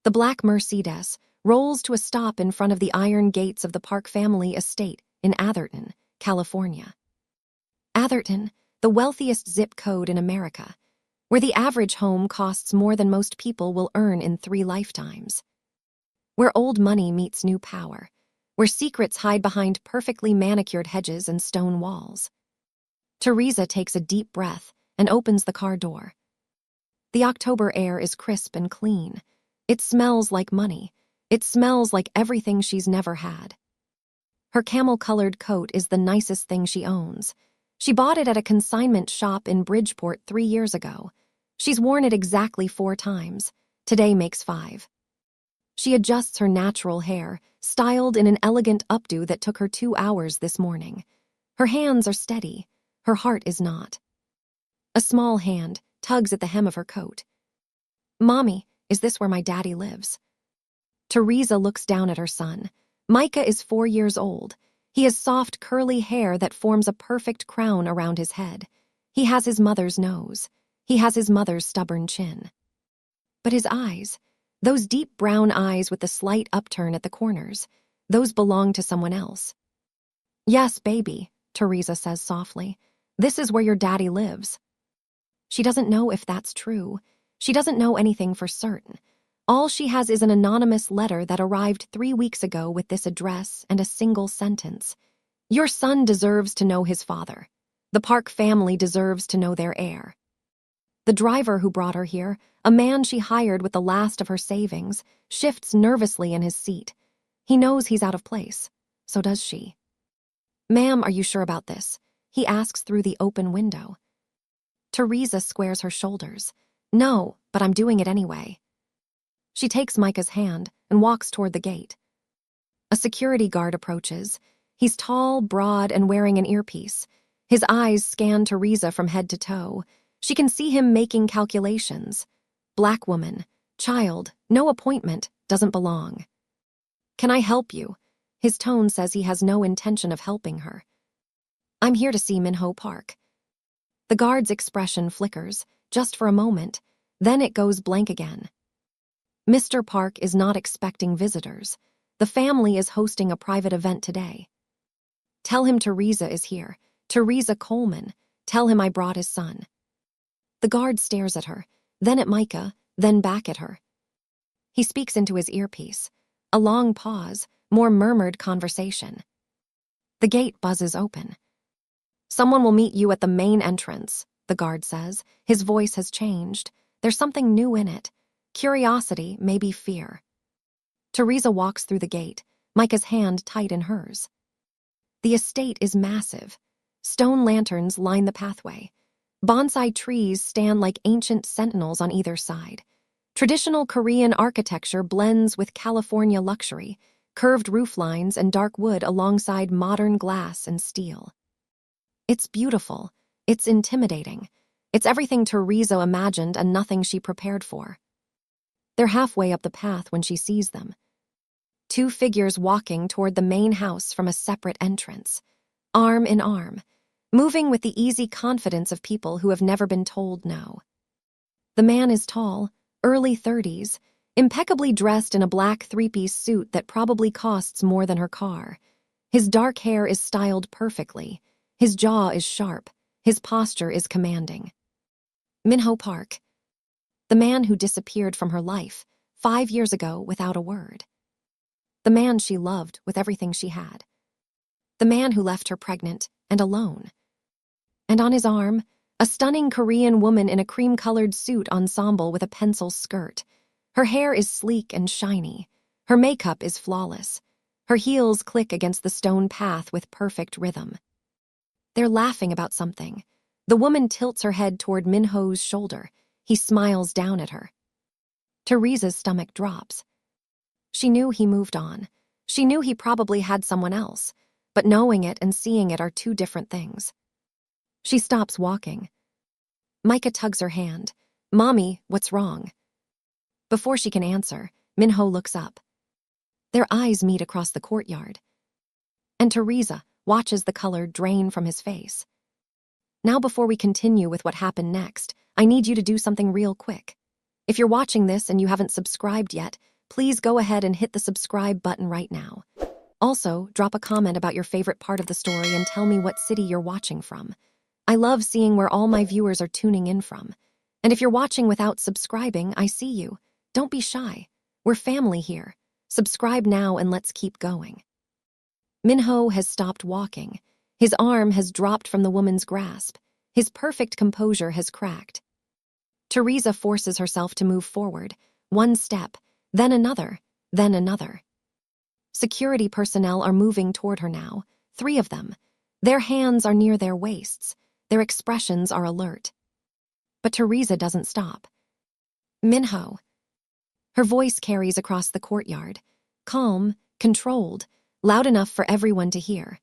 The black Mercedes rolls to a stop in front of the iron gates of the Park family estate in Atherton, California. Atherton, the wealthiest zip code in America, where the average home costs more than most people will earn in 3 lifetimes. Where old money meets new power, where secrets hide behind perfectly manicured hedges and stone walls. Teresa takes a deep breath and opens the car door. The October air is crisp and clean. It smells like money. It smells like everything she's never had. Her camel-colored coat is the nicest thing she owns. She bought it at a consignment shop in Bridgeport 3 years ago. She's worn it exactly 4 times. Today makes 5. She adjusts her natural hair, styled in an elegant updo that took her 2 hours this morning. Her hands are steady. Her heart is not. A small hand tugs at the hem of her coat. "Mommy, is this where my daddy lives?" Teresa looks down at her son. Micah is 4 years old. He has soft, curly hair that forms a perfect crown around his head. He has his mother's nose. He has his mother's stubborn chin. But his eyes, those deep brown eyes with the slight upturn at the corners, those belong to someone else. "Yes, baby," Teresa says softly. "This is where your daddy lives." She doesn't know if that's true. She doesn't know anything for certain. All she has is an anonymous letter that arrived 3 weeks ago with this address and a single sentence. "Your son deserves to know his father. The Park family deserves to know their heir." The driver who brought her here, a man she hired with the last of her savings, shifts nervously in his seat. He knows he's out of place. So does she. "Ma'am, are you sure about this?" he asks through the open window. Teresa squares her shoulders. "No, but I'm doing it anyway." She takes Micah's hand and walks toward the gate. A security guard approaches. He's tall, broad, and wearing an earpiece. His eyes scan Teresa from head to toe. She can see him making calculations. Black woman, child, no appointment, doesn't belong. "Can I help you?" His tone says he has no intention of helping her. "I'm here to see Minho Park." The guard's expression flickers, just for a moment, then it goes blank again. Mr. Park is not expecting visitors. The family is hosting a private event today. "Tell him Teresa is here. Teresa Coleman. Tell him I brought his son." The guard stares at her, then at Micah, then back at her. He speaks into his earpiece. A long pause, more murmured conversation. The gate buzzes open. "Someone will meet you at the main entrance," the guard says. His voice has changed. There's something new in it. Curiosity, maybe fear. Teresa walks through the gate, Micah's hand tight in hers. The estate is massive. Stone lanterns line the pathway. Bonsai trees stand like ancient sentinels on either side. Traditional Korean architecture blends with California luxury, curved roof lines and dark wood alongside modern glass and steel. It's beautiful. It's intimidating. It's everything Teresa imagined and nothing she prepared for. They're halfway up the path when she sees them. 2 figures walking toward the main house from a separate entrance, arm in arm, moving with the easy confidence of people who have never been told no. The man is tall, early 30s, impeccably dressed in a black 3-piece suit that probably costs more than her car. His dark hair is styled perfectly. His jaw is sharp. His posture is commanding. Minho Park. The man who disappeared from her life 5 years ago without a word. The man she loved with everything she had. The man who left her pregnant and alone. And on his arm, a stunning Korean woman in a cream-colored suit ensemble with a pencil skirt. Her hair is sleek and shiny. Her makeup is flawless. Her heels click against the stone path with perfect rhythm. They're laughing about something. The woman tilts her head toward Minho's shoulder. He smiles down at her. Teresa's stomach drops. She knew he moved on. She knew he probably had someone else, but knowing it and seeing it are 2 different things. She stops walking. Micah tugs her hand. "Mommy, what's wrong?" Before she can answer, Minho looks up. Their eyes meet across the courtyard. And Teresa watches the color drain from his face. "Now before we continue with what happened next, I need you to do something real quick. If you're watching this and you haven't subscribed yet, please go ahead and hit the subscribe button right now. Also, drop a comment about your favorite part of the story and tell me what city you're watching from. I love seeing where all my viewers are tuning in from. And if you're watching without subscribing, I see you. Don't be shy. We're family here. Subscribe now and let's keep going. Minho has stopped walking. His arm has dropped from the woman's grasp. His perfect composure has cracked. Teresa forces herself to move forward, one step, then another, then another. Security personnel are moving toward her now, 3 of them. Their hands are near their waists. Their expressions are alert. But Teresa doesn't stop. Minho. Her voice carries across the courtyard, calm, controlled, loud enough for everyone to hear.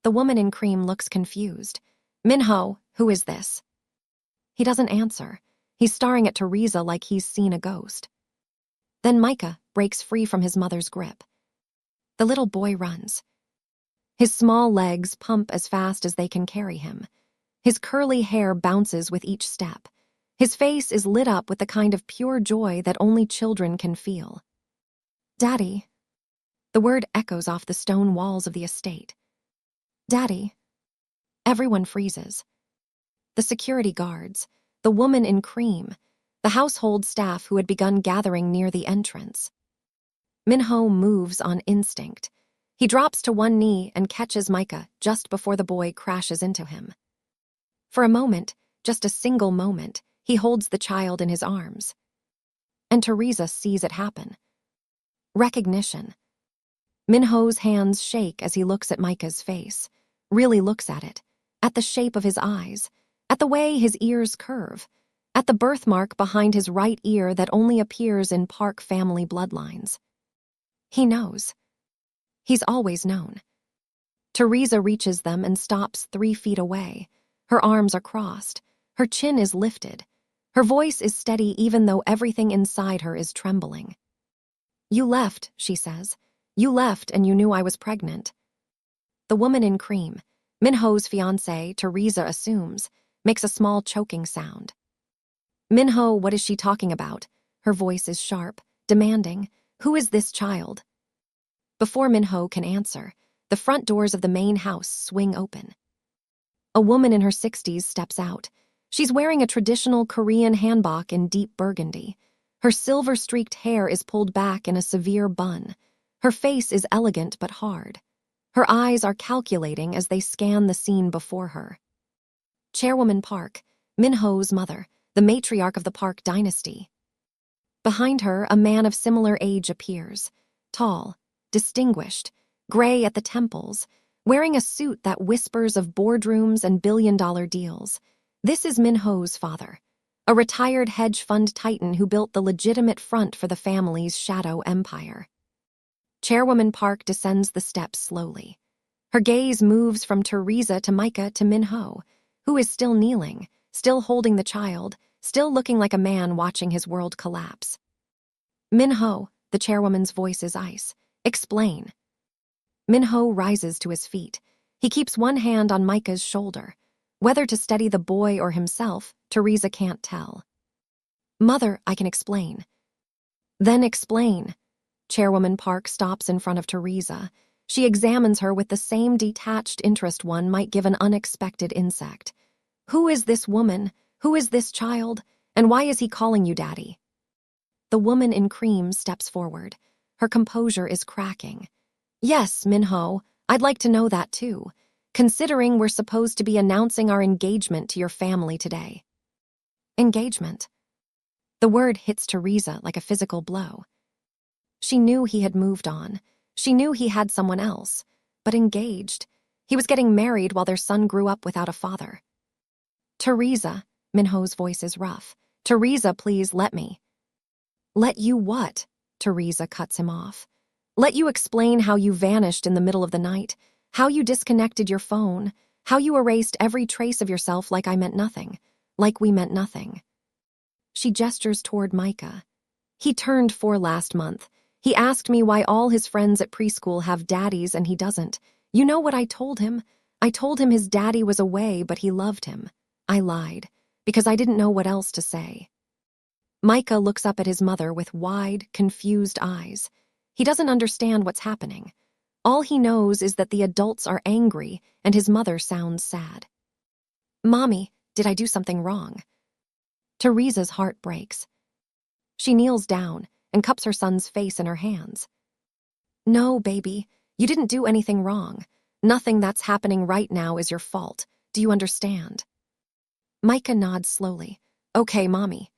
The woman in cream looks confused. Minho, who is this? He doesn't answer. He's staring at Teresa like he's seen a ghost. Then Micah breaks free from his mother's grip. The little boy runs. His small legs pump as fast as they can carry him. His curly hair bounces with each step. His face is lit up with the kind of pure joy that only children can feel. Daddy. The word echoes off the stone walls of the estate. Daddy. Everyone freezes. The security guards, the woman in cream, the household staff who had begun gathering near the entrance. Minho moves on instinct. He drops to one knee and catches Micah just before the boy crashes into him. For a moment, just a single moment, he holds the child in his arms. And Teresa sees it happen. Recognition. Minho's hands shake as he looks at Micah's face, really looks at it, at the shape of his eyes, at the way his ears curve, at the birthmark behind his right ear that only appears in Park family bloodlines. He knows. He's always known. Teresa reaches them and stops 3 feet away. Her arms are crossed. Her chin is lifted. Her voice is steady even though everything inside her is trembling. You left, she says. You left and you knew I was pregnant. The woman in cream, Minho's fiancée, Teresa assumes, makes a small choking sound. Minho, what is she talking about? Her voice is sharp, demanding. Who is this child? Before Minho can answer, the front doors of the main house swing open. A woman in her 60s steps out. She's wearing a traditional Korean hanbok in deep burgundy. Her silver-streaked hair is pulled back in a severe bun. Her face is elegant but hard. Her eyes are calculating as they scan the scene before her. Chairwoman Park, Minho's mother, the matriarch of the Park dynasty. Behind her, a man of similar age appears, tall, distinguished, gray at the temples, wearing a suit that whispers of boardrooms and billion-dollar deals. This is Minho's father, a retired hedge fund titan who built the legitimate front for the family's shadow empire. Chairwoman Park descends the steps slowly. Her gaze moves from Teresa to Micah to Minho, who is still kneeling, still holding the child, still looking like a man watching his world collapse. Minho, the chairwoman's voice is ice. Explain. Minho rises to his feet. He keeps one hand on Micah's shoulder. Whether to steady the boy or himself, Teresa can't tell. Mother, I can explain. Then explain. Chairwoman Park stops in front of Teresa. She examines her with the same detached interest one might give an unexpected insect. Who is this woman? Who is this child? And why is he calling you daddy? The woman in cream steps forward. Her composure is cracking. Yes, Minho, I'd like to know that too, considering we're supposed to be announcing our engagement to your family today. Engagement. The word hits Teresa like a physical blow. She knew he had moved on. She knew he had someone else, but engaged. He was getting married while their son grew up without a father. Teresa, Minho's voice is rough. Teresa, please let me. Let you what? Teresa cuts him off. Let you explain how you vanished in the middle of the night, how you disconnected your phone, how you erased every trace of yourself like I meant nothing, like we meant nothing. She gestures toward Micah. He turned 4 last month. He asked me why all his friends at preschool have daddies and he doesn't. You know what I told him? I told him his daddy was away, but he loved him. I lied, because I didn't know what else to say. Micah looks up at his mother with wide, confused eyes. He doesn't understand what's happening. All he knows is that the adults are angry and his mother sounds sad. "Mommy, did I do something wrong?" Teresa's heart breaks. She kneels down and cups her son's face in her hands. "No, baby, you didn't do anything wrong. Nothing that's happening right now is your fault. Do you understand?" Micah nods slowly. "Okay, Mommy."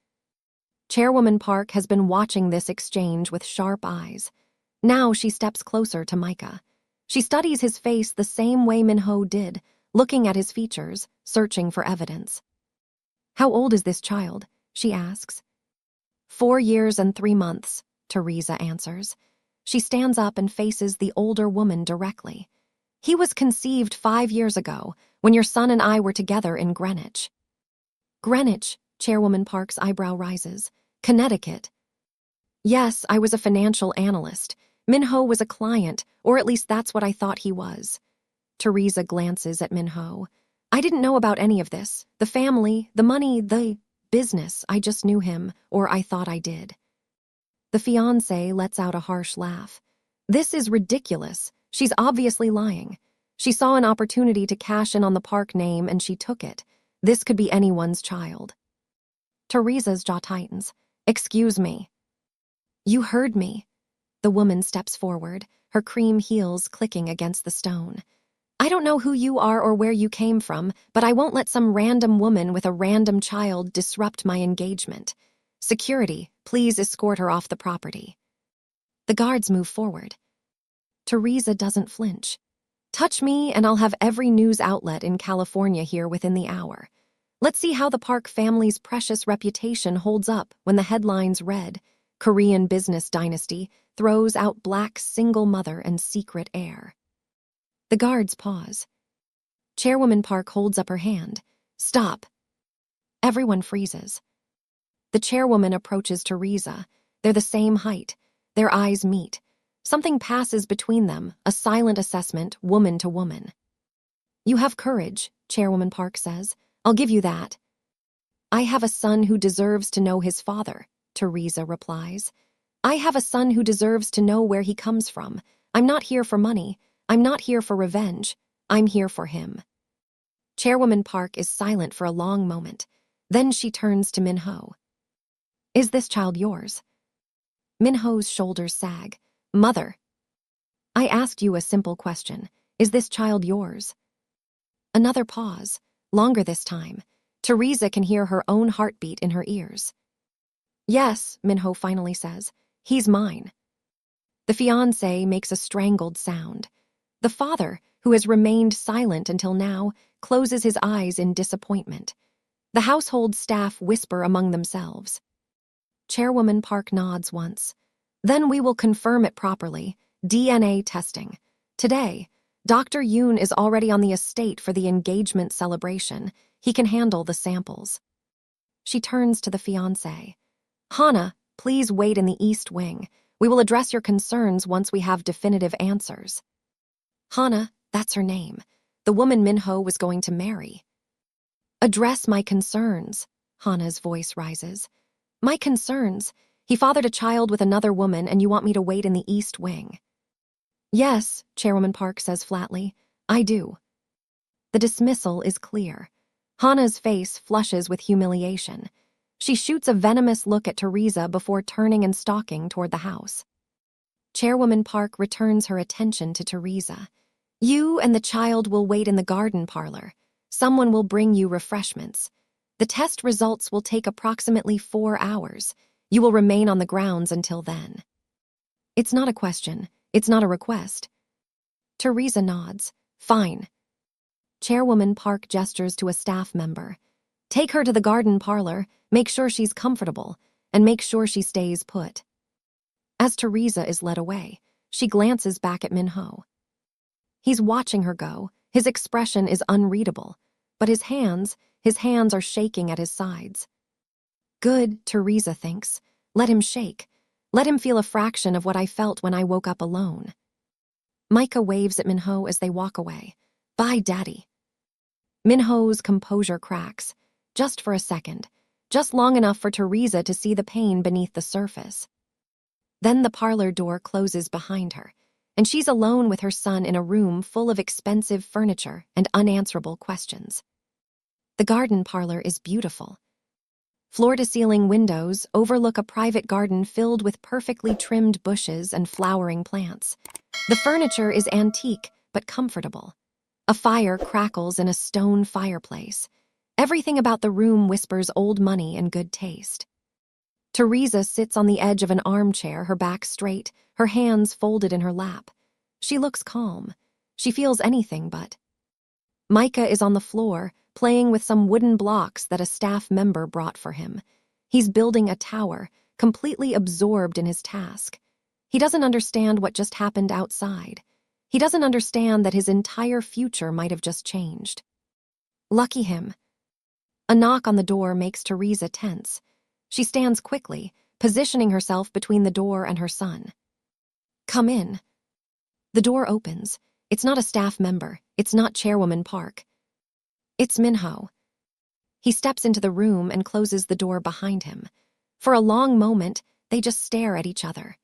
Chairwoman Park has been watching this exchange with sharp eyes. Now she steps closer to Micah. She studies his face the same way Minho did, looking at his features, searching for evidence. "How old is this child?" she asks. 4 years and 3 months, Teresa answers. She stands up and faces the older woman directly. "He was conceived 5 years ago, when your son and I were together in Greenwich." "Greenwich," Chairwoman Park's eyebrow rises. "Connecticut." "Yes, I was a financial analyst. Minho was a client, or at least that's what I thought he was." Teresa glances at Minho. "I didn't know about any of this. The family, the money, the business. I just knew him, or I thought I did." The fiancé lets out a harsh laugh. "This is ridiculous. She's obviously lying. She saw an opportunity to cash in on the Park name and she took it. This could be anyone's child." Teresa's jaw tightens. "Excuse me." "You heard me." The woman steps forward, her cream heels clicking against the stone. "I don't know who you are or where you came from, but I won't let some random woman with a random child disrupt my engagement. Security, please escort her off the property." The guards move forward. Teresa doesn't flinch. "Touch me and I'll have every news outlet in California here within the hour. Let's see how the Park family's precious reputation holds up when the headlines read, 'Korean business dynasty throws out black single mother and secret heir.'" The guards pause. Chairwoman Park holds up her hand. "Stop." Everyone freezes. The chairwoman approaches Teresa. They're the same height. Their eyes meet. Something passes between them, a silent assessment, woman to woman. "You have courage," Chairwoman Park says. "I'll give you that." "I have a son who deserves to know his father," Teresa replies. "I have a son who deserves to know where he comes from. I'm not here for money. I'm not here for revenge. I'm here for him." Chairwoman Park is silent for a long moment. Then she turns to Minho. "Is this child yours?" Minho's shoulders sag. "Mother, I asked you a simple question. Is this child yours?" Another pause, longer this time. Teresa can hear her own heartbeat in her ears. "Yes," Minho finally says. "He's mine." The fiancé makes a strangled sound. The father, who has remained silent until now, closes his eyes in disappointment. The household staff whisper among themselves. Chairwoman Park nods once. "Then we will confirm it properly. DNA testing. Today, Dr. Yoon is already on the estate for the engagement celebration. He can handle the samples." She turns to the fiancé. "Hana, please wait in the East Wing. We will address your concerns once we have definitive answers." Hana, that's her name. The woman Minho was going to marry. "Address my concerns." Hana's voice rises. "My concerns? He fathered a child with another woman and you want me to wait in the East Wing." "Yes," Chairwoman Park says flatly. "I do." The dismissal is clear. Hana's face flushes with humiliation. She shoots a venomous look at Teresa before turning and stalking toward the house. Chairwoman Park returns her attention to Teresa. "You and the child will wait in the garden parlor. Someone will bring you refreshments. The test results will take approximately 4 hours. You will remain on the grounds until then." It's not a question. It's not a request. Teresa nods. "Fine." Chairwoman Park gestures to a staff member. "Take her to the garden parlor, make sure she's comfortable, and make sure she stays put." As Teresa is led away, she glances back at Minho. He's watching her go. His expression is unreadable, but his hands are shaking at his sides. Good, Teresa thinks. Let him shake. Let him feel a fraction of what I felt when I woke up alone. Micah waves at Minho as they walk away. "Bye, Daddy." Minho's composure cracks. Just for a second. just long enough for Teresa to see the pain beneath the surface. Then the parlor door closes behind her, and she's alone with her son in a room full of expensive furniture and unanswerable questions. The garden parlor is beautiful. Floor-to-ceiling windows overlook a private garden filled with perfectly trimmed bushes and flowering plants. The furniture is antique but comfortable. A fire crackles in a stone fireplace. Everything about the room whispers old money and good taste. Teresa sits on the edge of an armchair, her back straight, her hands folded in her lap. She looks calm. She feels anything but. Micah is on the floor, playing with some wooden blocks that a staff member brought for him. He's building a tower, completely absorbed in his task. He doesn't understand what just happened outside. He doesn't understand that his entire future might have just changed. Lucky him. A knock on the door makes Teresa tense. She stands quickly, positioning herself between the door and her son. "Come in." The door opens. It's not a staff member. It's not Chairwoman Park. It's Minho. He steps into the room and closes the door behind him. For a long moment, they just stare at each other.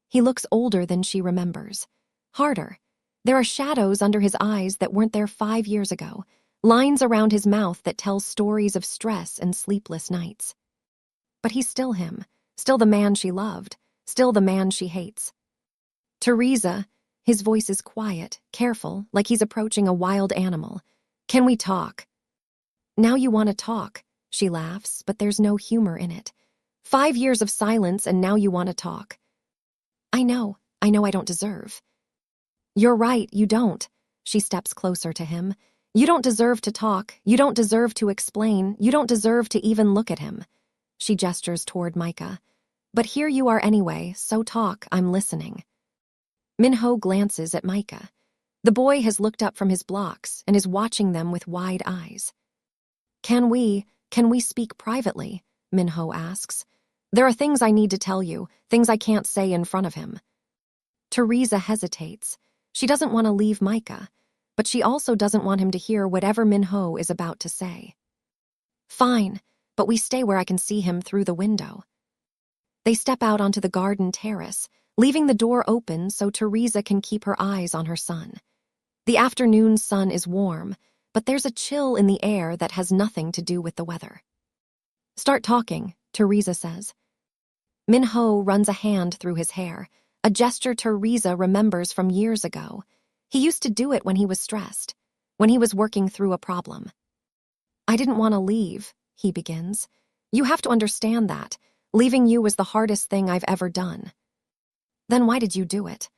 He looks older than she remembers. Harder. There are shadows under his eyes that weren't there 5 years ago, lines around his mouth that tell stories of stress and sleepless nights. But he's still him, still the man she loved, still the man she hates. "Teresa," his voice is quiet, careful, like he's approaching a wild animal. "Can we talk?" "Now you want to talk," she laughs, but there's no humor in it. 5 years of silence and now you want to talk. I know I don't deserve." "You're right, you don't." She steps closer to him. "You don't deserve to talk, you don't deserve to explain, you don't deserve to even look at him." She gestures toward Micah. "But here you are anyway, so talk, I'm listening." Minho glances at Micah. The boy has looked up from his blocks and is watching them with wide eyes. Can we speak privately?" Minho asks. "There are things I need to tell you, things I can't say in front of him." Teresa hesitates. She doesn't want to leave Micah, but she also doesn't want him to hear whatever Minho is about to say. "Fine, but we stay where I can see him through the window." They step out onto the garden terrace, leaving the door open so Teresa can keep her eyes on her son. The afternoon sun is warm, but there's a chill in the air that has nothing to do with the weather. "Start talking," Teresa says. Minho runs a hand through his hair, a gesture Teresa remembers from years ago. He used to do it when he was stressed, when he was working through a problem. "I didn't want to leave," he begins. "You have to understand that. Leaving you was the hardest thing I've ever done." "Then why did you do it?"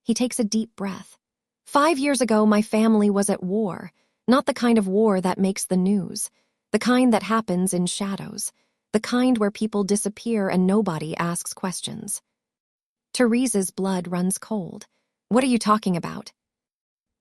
He takes a deep breath. 5 years ago, my family was at war, not the kind of war that makes the news, the kind that happens in shadows, the kind where people disappear and nobody asks questions. Teresa's blood runs cold. "What are you talking about?"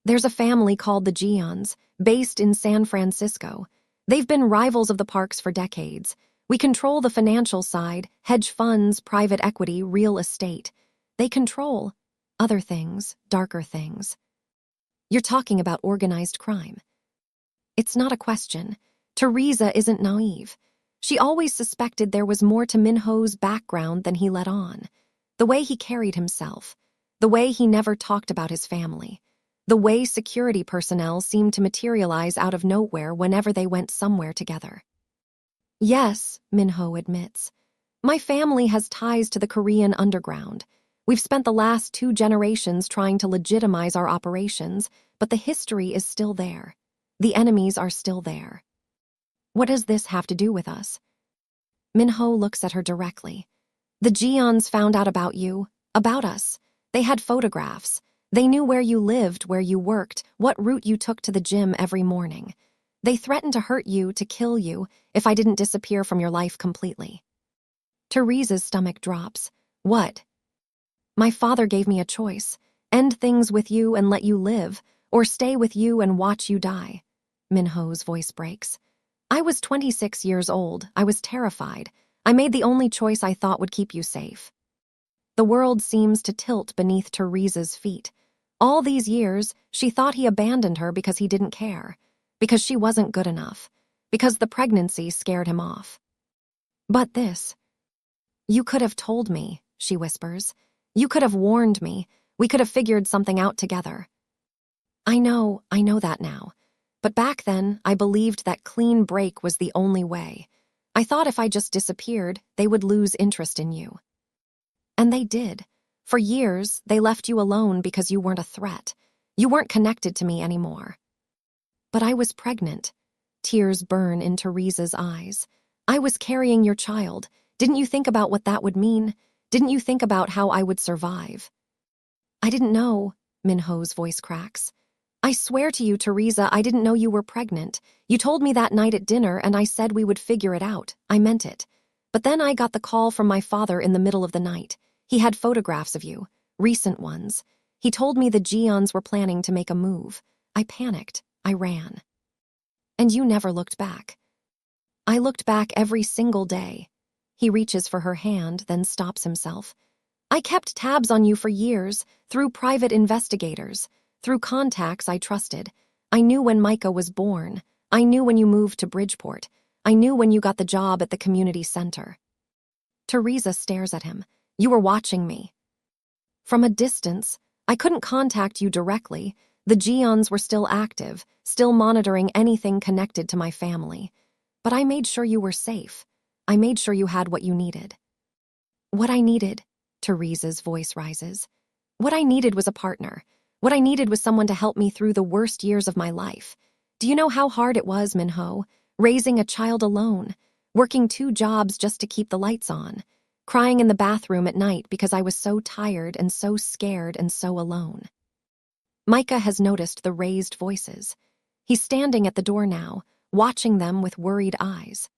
"There's a family called the Gions, based in San Francisco. They've been rivals of the Parks for decades. We control the financial side, hedge funds, private equity, real estate. They control other things, darker things." "You're talking about organized crime." It's not a question. Teresa isn't naive. She always suspected there was more to Minho's background than he let on. The way he carried himself, the way he never talked about his family, the way security personnel seemed to materialize out of nowhere whenever they went somewhere together. "Yes," Minho admits. "My family has ties to the Korean underground. We've spent the last 2 generations trying to legitimize our operations, but the history is still there. The enemies are still there." "What does this have to do with us?" Minho looks at her directly. "The Gions found out about you, about us. They had photographs. They knew where you lived, where you worked, what route you took to the gym every morning. They threatened to hurt you, to kill you, if I didn't disappear from your life completely." Teresa's stomach drops. "What?" "My father gave me a choice. End things with you and let you live, or stay with you and watch you die." Minho's voice breaks. "I was 26 years old. I was terrified. I made the only choice I thought would keep you safe." The world seems to tilt beneath Teresa's feet. All these years, she thought he abandoned her because he didn't care, because she wasn't good enough, because the pregnancy scared him off. But this, you could have told me, she whispers. You could have warned me. We could have figured something out together. I know that now. But back then, I believed that clean break was the only way. I thought if I just disappeared, they would lose interest in you. And they did. For years, they left you alone because you weren't a threat. You weren't connected to me anymore. But I was pregnant. Tears burn in Teresa's eyes. I was carrying your child. Didn't you think about what that would mean? Didn't you think about how I would survive? I didn't know, Minho's voice cracks. I swear to you, Teresa, I didn't know you were pregnant. You told me that night at dinner and I said we would figure it out. I meant it. But then I got the call from my father in the middle of the night. He had photographs of you, recent ones. He told me the Gions were planning to make a move. I panicked. I ran. And you never looked back. I looked back every single day. He reaches for her hand, then stops himself. I kept tabs on you for years, through private investigators, through contacts I trusted. I knew when Micah was born. I knew when you moved to Bridgeport. I knew when you got the job at the community center. Teresa stares at him. You were watching me. From a distance, I couldn't contact you directly. The Gions were still active, still monitoring anything connected to my family. But I made sure you were safe. I made sure you had what you needed. What I needed, Teresa's voice rises. What I needed was a partner. What I needed was someone to help me through the worst years of my life. Do you know how hard it was, Minho? Raising a child alone, working 2 jobs just to keep the lights on, crying in the bathroom at night because I was so tired and so scared and so alone. Micah has noticed the raised voices. He's standing at the door now, watching them with worried eyes.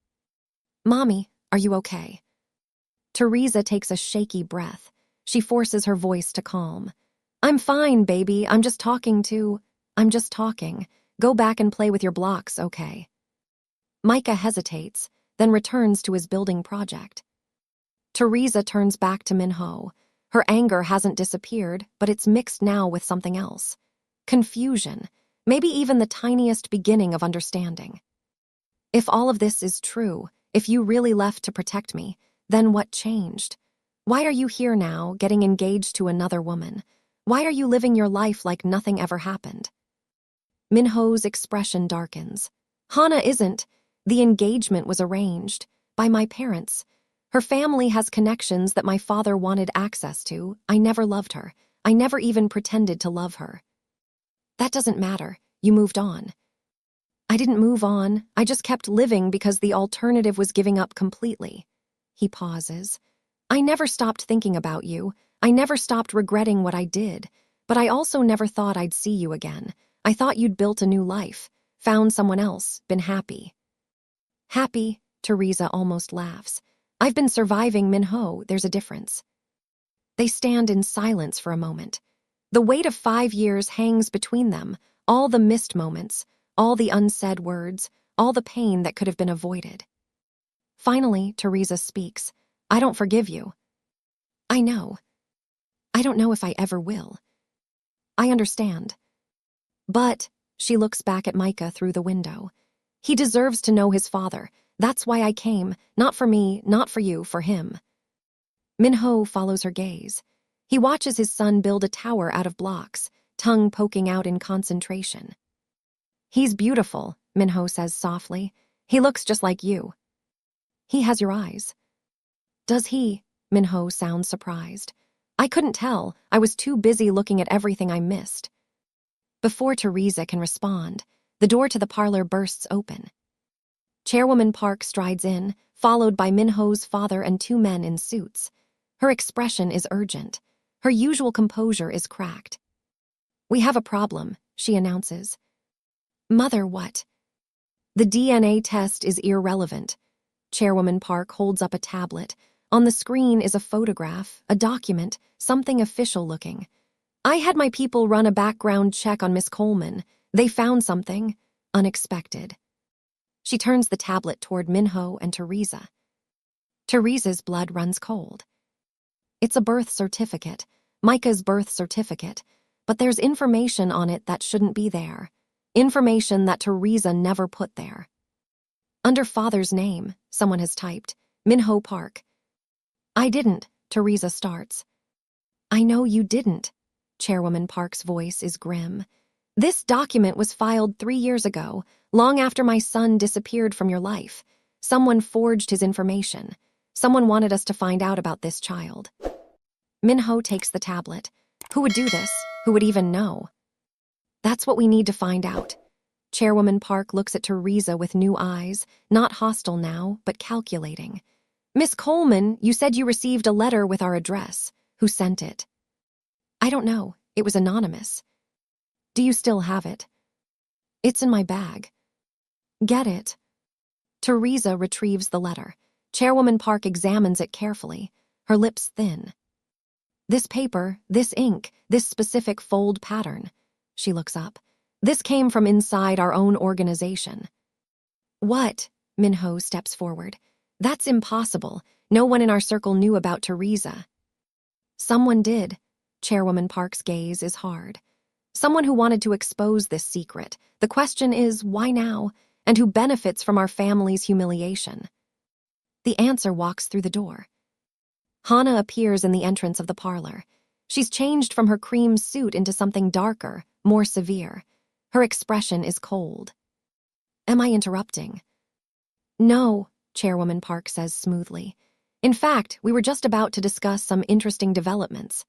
Mommy, are you okay? Teresa takes a shaky breath. She forces her voice to calm. I'm fine, baby. I'm just talking. Go back and play with your blocks, okay? Micah hesitates, then returns to his building project. Teresa turns back to Minho. Her anger hasn't disappeared, but it's mixed now with something else. Confusion, maybe even the tiniest beginning of understanding. If all of this is true, if you really left to protect me, then what changed? Why are you here now, getting engaged to another woman? Why are you living your life like nothing ever happened? Minho's expression darkens. Hana isn't. The engagement was arranged by my parents. Her family has connections that my father wanted access to. I never loved her. I never even pretended to love her. That doesn't matter. You moved on. I didn't move on. I just kept living because the alternative was giving up completely. He pauses. I never stopped thinking about you. I never stopped regretting what I did. But I also never thought I'd see you again. I thought you'd built a new life, found someone else, been happy. Happy, Teresa almost laughs. I've been surviving, Minho. There's a difference. They stand in silence for a moment. The weight of 5 years hangs between them, all the missed moments, all the unsaid words, all the pain that could have been avoided. Finally, Teresa speaks. I don't forgive you. I know. I don't know if I ever will. I understand. But, she looks back at Micah through the window. He deserves to know his father. That's why I came. Not for me, not for you, for him. Minho follows her gaze. He watches his son build a tower out of blocks, tongue poking out in concentration. He's beautiful, Minho says softly. He looks just like you. He has your eyes. Does he? Minho sounds surprised. I couldn't tell. I was too busy looking at everything I missed. Before Teresa can respond, the door to the parlor bursts open. Chairwoman Park strides in, followed by Minho's father and 2 men in suits. Her expression is urgent. Her usual composure is cracked. We have a problem, she announces. Mother, what? The DNA test is irrelevant. Chairwoman Park holds up a tablet. On the screen is a photograph, a document, something official-looking. I had my people run a background check on Miss Coleman. They found something unexpected. She turns the tablet toward Minho and Teresa. Teresa's blood runs cold. It's a birth certificate, Micah's birth certificate, but there's information on it that shouldn't be there. Information that Teresa never put there. Under father's name, someone has typed, Minho Park. I didn't, Teresa starts. I know you didn't. Chairwoman Park's voice is grim. This document was filed 3 years ago, long after my son disappeared from your life. Someone forged his information. Someone wanted us to find out about this child. Minho takes the tablet. Who would do this? Who would even know? That's what we need to find out. Chairwoman Park looks at Teresa with new eyes, not hostile now, but calculating. Miss Coleman, you said you received a letter with our address. Who sent it? I don't know. It was anonymous. Do you still have it? It's in my bag. Get it. Teresa retrieves the letter. Chairwoman Park examines it carefully, her lips thin. This paper, this ink, this specific fold pattern. She looks up. This came from inside our own organization. What? Minho steps forward. That's impossible. No one in our circle knew about Teresa. Someone did. Chairwoman Park's gaze is hard. Someone who wanted to expose this secret. The question is, why now? And who benefits from our family's humiliation? The answer walks through the door. Hannah appears in the entrance of the parlor. She's changed from her cream suit into something darker, more severe. Her expression is cold. Am I interrupting? No, Chairwoman Park says smoothly. In fact, we were just about to discuss some interesting developments.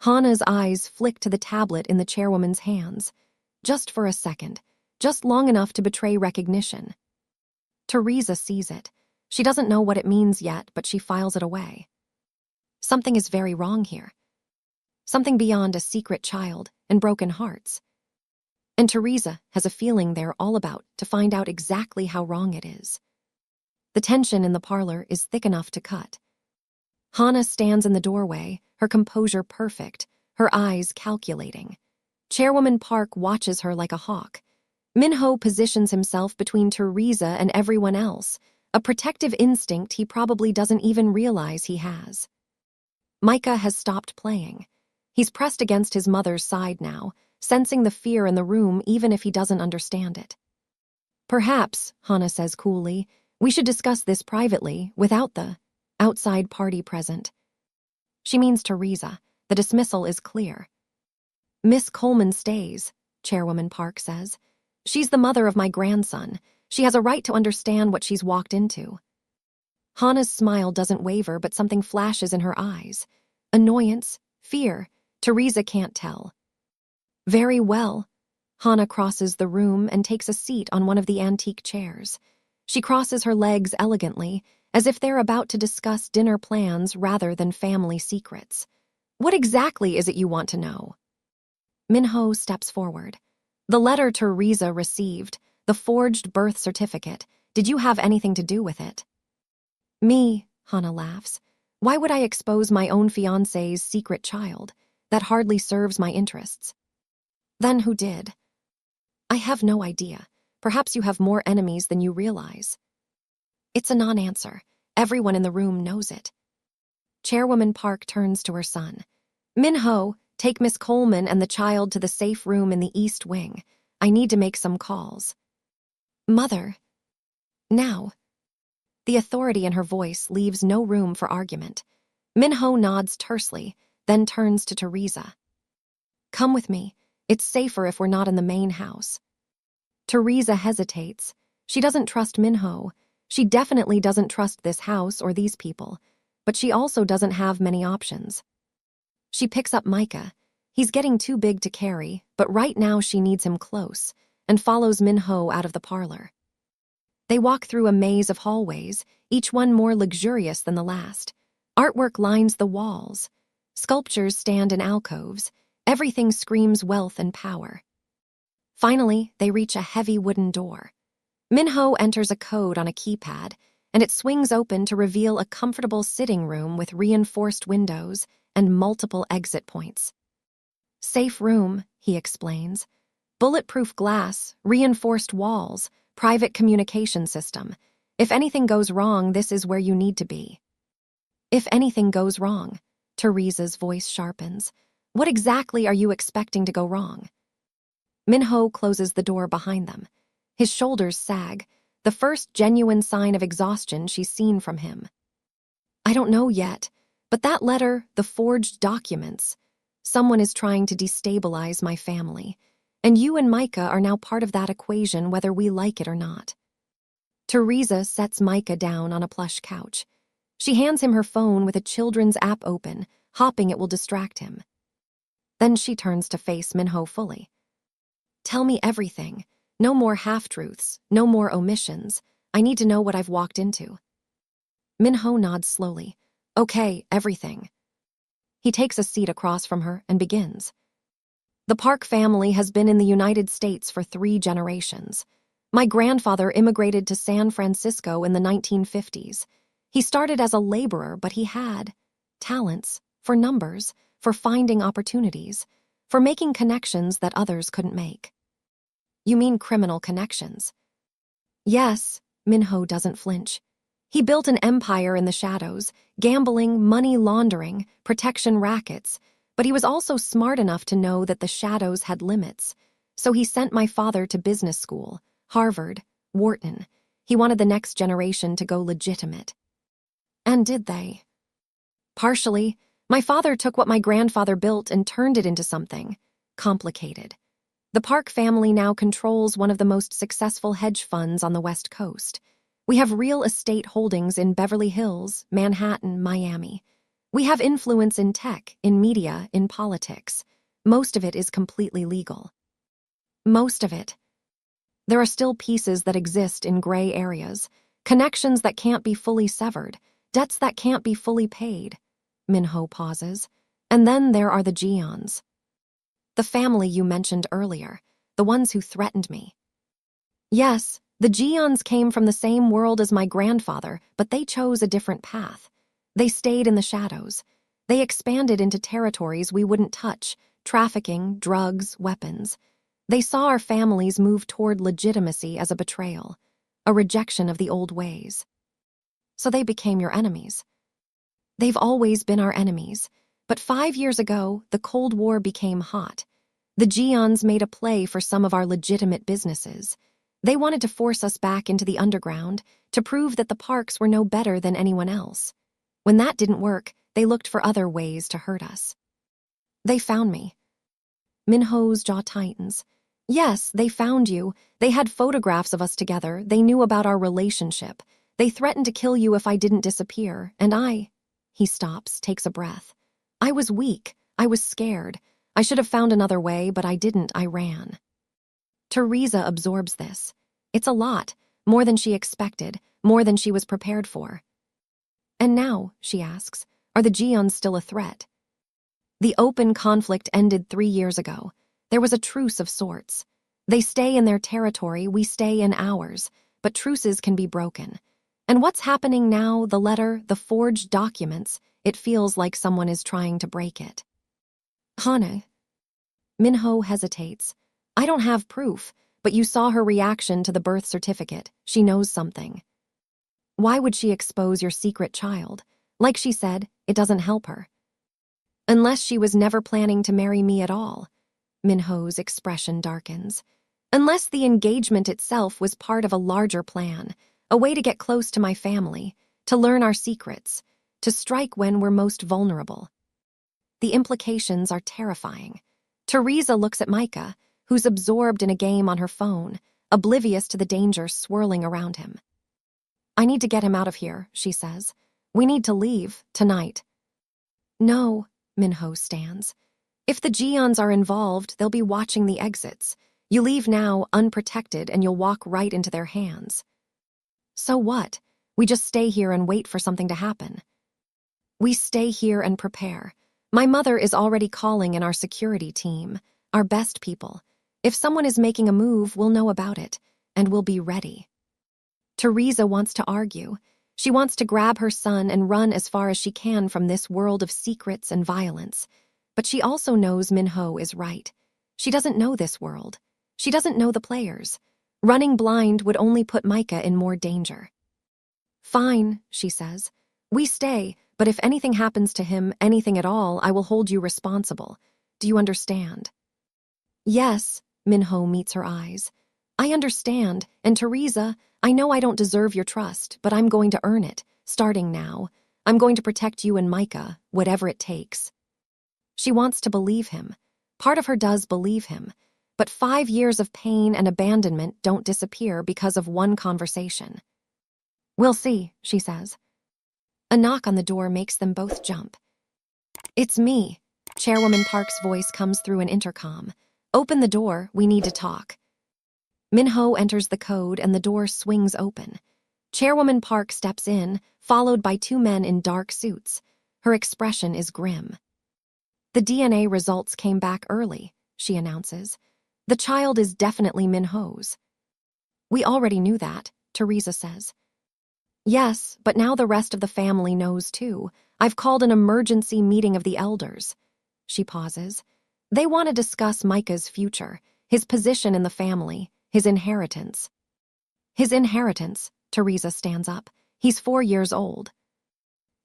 Hannah's eyes flick to the tablet in the chairwoman's hands. Just for a second, just long enough to betray recognition. Teresa sees it. She doesn't know what it means yet, but she files it away. Something is very wrong here. Something beyond a secret child and broken hearts. And Teresa has a feeling they're all about to find out exactly how wrong it is. The tension in the parlor is thick enough to cut. Hannah stands in the doorway, her composure perfect, her eyes calculating. Chairwoman Park watches her like a hawk. Minho positions himself between Teresa and everyone else, a protective instinct he probably doesn't even realize he has. Micah has stopped playing. He's pressed against his mother's side now, sensing the fear in the room even if he doesn't understand it. Perhaps, Hannah says coolly, we should discuss this privately, without the outside party present. She means Teresa. The dismissal is clear. Miss Coleman stays, Chairwoman Park says. She's the mother of my grandson. She has a right to understand what she's walked into. Hannah's smile doesn't waver, but something flashes in her eyes. Annoyance, fear. Teresa can't tell. Very well. Hannah crosses the room and takes a seat on one of the antique chairs. She crosses her legs elegantly, as if they're about to discuss dinner plans rather than family secrets. What exactly is it you want to know? Minho steps forward. The letter Teresa received, the forged birth certificate, did you have anything to do with it? Me, Hannah laughs. Why would I expose my own fiancé's secret child? That hardly serves my interests. Then who did? I have no idea. Perhaps you have more enemies than you realize. It's a non-answer. Everyone in the room knows it. Chairwoman Park turns to her son. Minho, take Miss Coleman and the child to the safe room in the East Wing. I need to make some calls. Mother. Now. The authority in her voice leaves no room for argument. Minho nods tersely, then turns to Teresa. Come with me. It's safer if we're not in the main house. Teresa hesitates. She doesn't trust Minho. She definitely doesn't trust this house or these people, but she also doesn't have many options. She picks up Micah. He's getting too big to carry, but right now she needs him close, and follows Minho out of the parlor. They walk through a maze of hallways, each one more luxurious than the last. Artwork lines the walls. Sculptures stand in alcoves. Everything screams wealth and power. Finally, they reach a heavy wooden door. Minho enters a code on a keypad, and it swings open to reveal a comfortable sitting room with reinforced windows and multiple exit points. Safe room, he explains. Bulletproof glass, reinforced walls, private communication system. If anything goes wrong, this is where you need to be. If anything goes wrong, Teresa's voice sharpens. What exactly are you expecting to go wrong? Minho closes the door behind them. His shoulders sag. the first genuine sign of exhaustion she's seen from him. I don't know yet, but that letter, the forged documents, someone is trying to destabilize my family, and you and Micah are now part of that equation whether we like it or not. Teresa sets Micah down on a plush couch. She hands him her phone with a children's app open, hoping it will distract him. Then she turns to face Minho fully. Tell me everything. No more half-truths, no more omissions. I need to know what I've walked into. Minho nods slowly. Okay, everything. He takes a seat across from her and begins. The Park family has been in the United States for 3 generations. My grandfather immigrated to San Francisco in the 1950s. He started as a laborer, but he had talents for numbers, for finding opportunities, for making connections that others couldn't make. You mean criminal connections? Yes, Minho doesn't flinch. He built an empire in the shadows, gambling, money laundering, protection rackets, but he was also smart enough to know that the shadows had limits. So he sent my father to business school, Harvard, Wharton. He wanted the next generation to go legitimate. And did they? Partially. My father took what my grandfather built and turned it into something complicated. The Park family now controls one of the most successful hedge funds on the West Coast. We have real estate holdings in Beverly Hills, Manhattan, Miami. We have influence in tech, in media, in politics. Most of it is completely legal. Most of it. There are still pieces that exist in gray areas, connections that can't be fully severed, debts that can't be fully paid. Minho pauses. And then there are the Geons. The family you mentioned earlier, the ones who threatened me. Yes, the Geons came from the same world as my grandfather, but they chose a different path. They stayed in the shadows. They expanded into territories we wouldn't touch, trafficking, drugs, weapons. They saw our families move toward legitimacy as a betrayal, a rejection of the old ways. So they became your enemies. They've always been our enemies, but 5 years ago, the Cold War became hot. The Geons made a play for some of our legitimate businesses. They wanted to force us back into the underground, to prove that the Parks were no better than anyone else. When that didn't work, they looked for other ways to hurt us. They found me. Minho's jaw tightens. Yes, they found you. They had photographs of us together. They knew about our relationship. They threatened to kill you if I didn't disappear, and He stops, takes a breath. I was weak. I was scared. I should have found another way, but I didn't. I ran. Teresa absorbs this. It's a lot, more than she expected, more than she was prepared for. And now, she asks, are the Geons still a threat? The open conflict ended 3 years ago. There was a truce of sorts. They stay in their territory, we stay in ours, but truces can be broken. And what's happening now, the letter, the forged documents, it feels like someone is trying to break it. Hana. Minho hesitates. I don't have proof, but you saw her reaction to the birth certificate. She knows something. Why would she expose your secret child? Like she said, it doesn't help her. Unless she was never planning to marry me at all. Minho's expression darkens. Unless the engagement itself was part of a larger plan, a way to get close to my family, to learn our secrets, to strike when we're most vulnerable. The implications are terrifying. Teresa looks at Micah, who's absorbed in a game on her phone, oblivious to the danger swirling around him. I need to get him out of here, she says. We need to leave, tonight. No, Minho stands. If the Geons are involved, they'll be watching the exits. You leave now, unprotected, and you'll walk right into their hands. So what? We just stay here and wait for something to happen. We stay here and prepare. My mother is already calling in our security team, our best people. If someone is making a move, we'll know about it, and we'll be ready. Teresa wants to argue. She wants to grab her son and run as far as she can from this world of secrets and violence. But she also knows Minho is right. She doesn't know this world. She doesn't know the players. Running blind would only put Micah in more danger. Fine, she says. We stay, but if anything happens to him, anything at all, I will hold you responsible. Do you understand? Yes, Minho meets her eyes. I understand, and Teresa, I know I don't deserve your trust, but I'm going to earn it, starting now. I'm going to protect you and Micah, whatever it takes. She wants to believe him. Part of her does believe him. But 5 years of pain and abandonment don't disappear because of one conversation. We'll see, she says. A knock on the door makes them both jump. It's me. Chairwoman Park's voice comes through an intercom. Open the door, we need to talk. Minho enters the code and the door swings open. Chairwoman Park steps in, followed by 2 men in dark suits. Her expression is grim. The DNA results came back early, she announces. The child is definitely Minho's. We already knew that, Teresa says. Yes, but now the rest of the family knows too. I've called an emergency meeting of the elders. She pauses. They want to discuss Micah's future, his position in the family, his inheritance. His inheritance, Teresa stands up. He's 4 years old.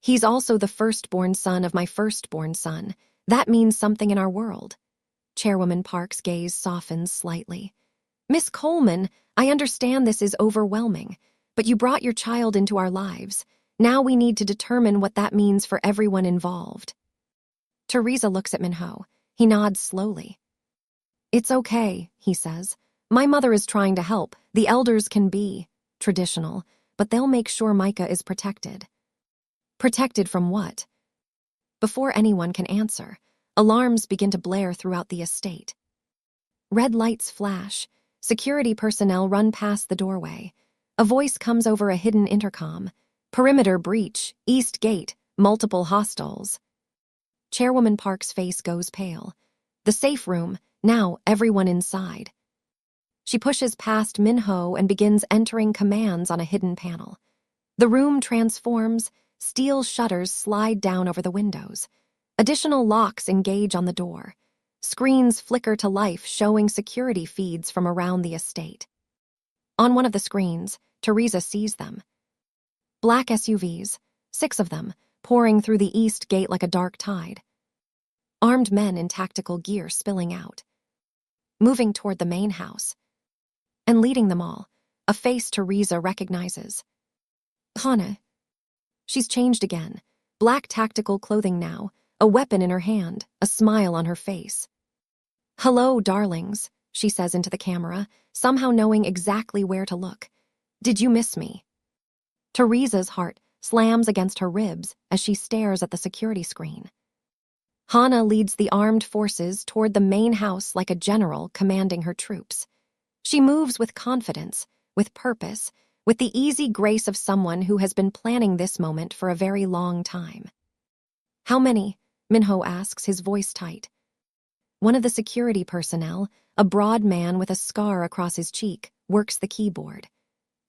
He's also the firstborn son of my firstborn son. That means something in our world. Chairwoman Park's gaze softens slightly. Miss Coleman, I understand this is overwhelming, but you brought your child into our lives. Now we need to determine what that means for everyone involved. Teresa looks at Minho. He nods slowly. It's okay, he says. My mother is trying to help. The elders can be traditional, but they'll make sure Micah is protected. Protected from what? Before anyone can answer, alarms begin to blare throughout the estate. Red lights flash. Security personnel run past the doorway. A voice comes over a hidden intercom. Perimeter breach, East Gate, multiple hostiles. Chairwoman Park's face goes pale. The safe room, now everyone inside. She pushes past Minho and begins entering commands on a hidden panel. The room transforms, steel shutters slide down over the windows. Additional locks engage on the door. Screens flicker to life, showing security feeds from around the estate. On one of the screens, Teresa sees them. Black SUVs, 6 of them, pouring through the east gate like a dark tide. Armed men in tactical gear spilling out. Moving toward the main house. And leading them all, a face Teresa recognizes. Hannah. She's changed again. Black tactical clothing now, a weapon in her hand, a smile on her face. Hello, darlings, she says into the camera, somehow knowing exactly where to look. Did you miss me? Teresa's heart slams against her ribs as she stares at the security screen. Hannah leads the armed forces toward the main house like a general commanding her troops. She moves with confidence, with purpose, with the easy grace of someone who has been planning this moment for a very long time. How many? Minho asks, his voice tight. One of the security personnel, a broad man with a scar across his cheek, works the keyboard.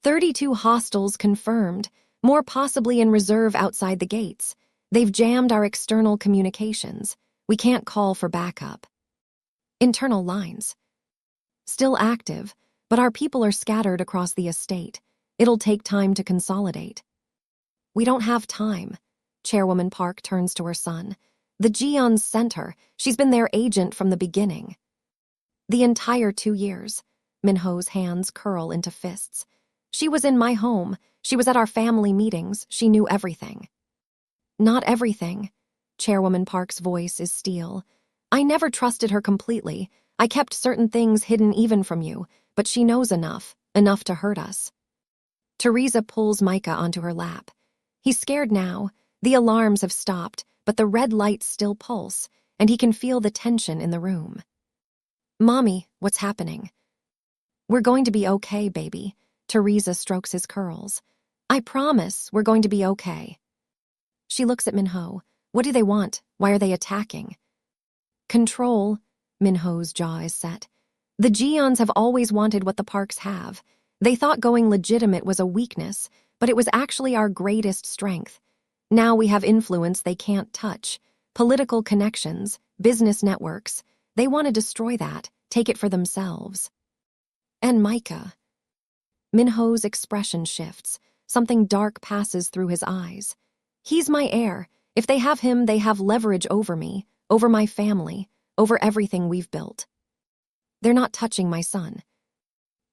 32 hostiles confirmed, more possibly in reserve outside the gates. They've jammed our external communications. We can't call for backup. Internal lines. Still active, but our people are scattered across the estate. It'll take time to consolidate. We don't have time. Chairwoman Park turns to her son. The Geons sent her. She's been their agent from the beginning. The entire 2 years. Minho's hands curl into fists. She was in my home. She was at our family meetings. She knew everything. Not everything. Chairwoman Park's voice is steel. I never trusted her completely. I kept certain things hidden even from you, but she knows enough to hurt us. Teresa pulls Micah onto her lap. He's scared now. The alarms have stopped, but the red lights still pulse, and he can feel the tension in the room. Mommy, what's happening? We're going to be okay, baby. Teresa strokes his curls. I promise we're going to be okay. She looks at Minho. What do they want? Why are they attacking? Control. Minho's jaw is set. The Geons have always wanted what the Parks have. They thought going legitimate was a weakness, but it was actually our greatest strength. Now we have influence they can't touch. Political connections, business networks. They want to destroy that, take it for themselves. And Micah. Minho's expression shifts. Something dark passes through his eyes. He's my heir. If they have him, they have leverage over me, over my family, over everything we've built. They're not touching my son.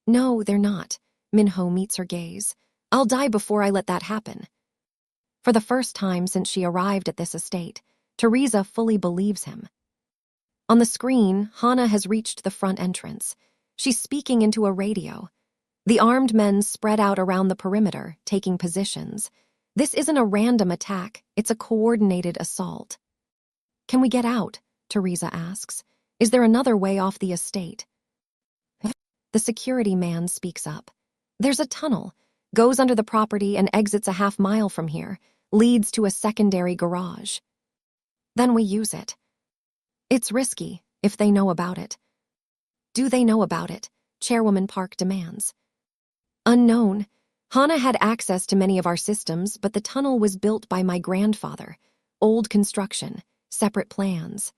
No, they're not. Minho meets her gaze. I'll die before I let that happen. For the first time since she arrived at this estate, Teresa fully believes him. On the screen, Hana has reached the front entrance. She's speaking into a radio. The armed men spread out around the perimeter, taking positions. This isn't a random attack, it's a coordinated assault. Can we get out? Teresa asks. Is there another way off the estate? The security man speaks up. There's a tunnel, goes under the property and exits a half-mile from here, leads to a secondary garage. Then we use it. It's risky, if they know about it. Do they know about it? Chairwoman Park demands. Unknown. Hana had access to many of our systems, but the tunnel was built by my grandfather. Old construction, separate plans.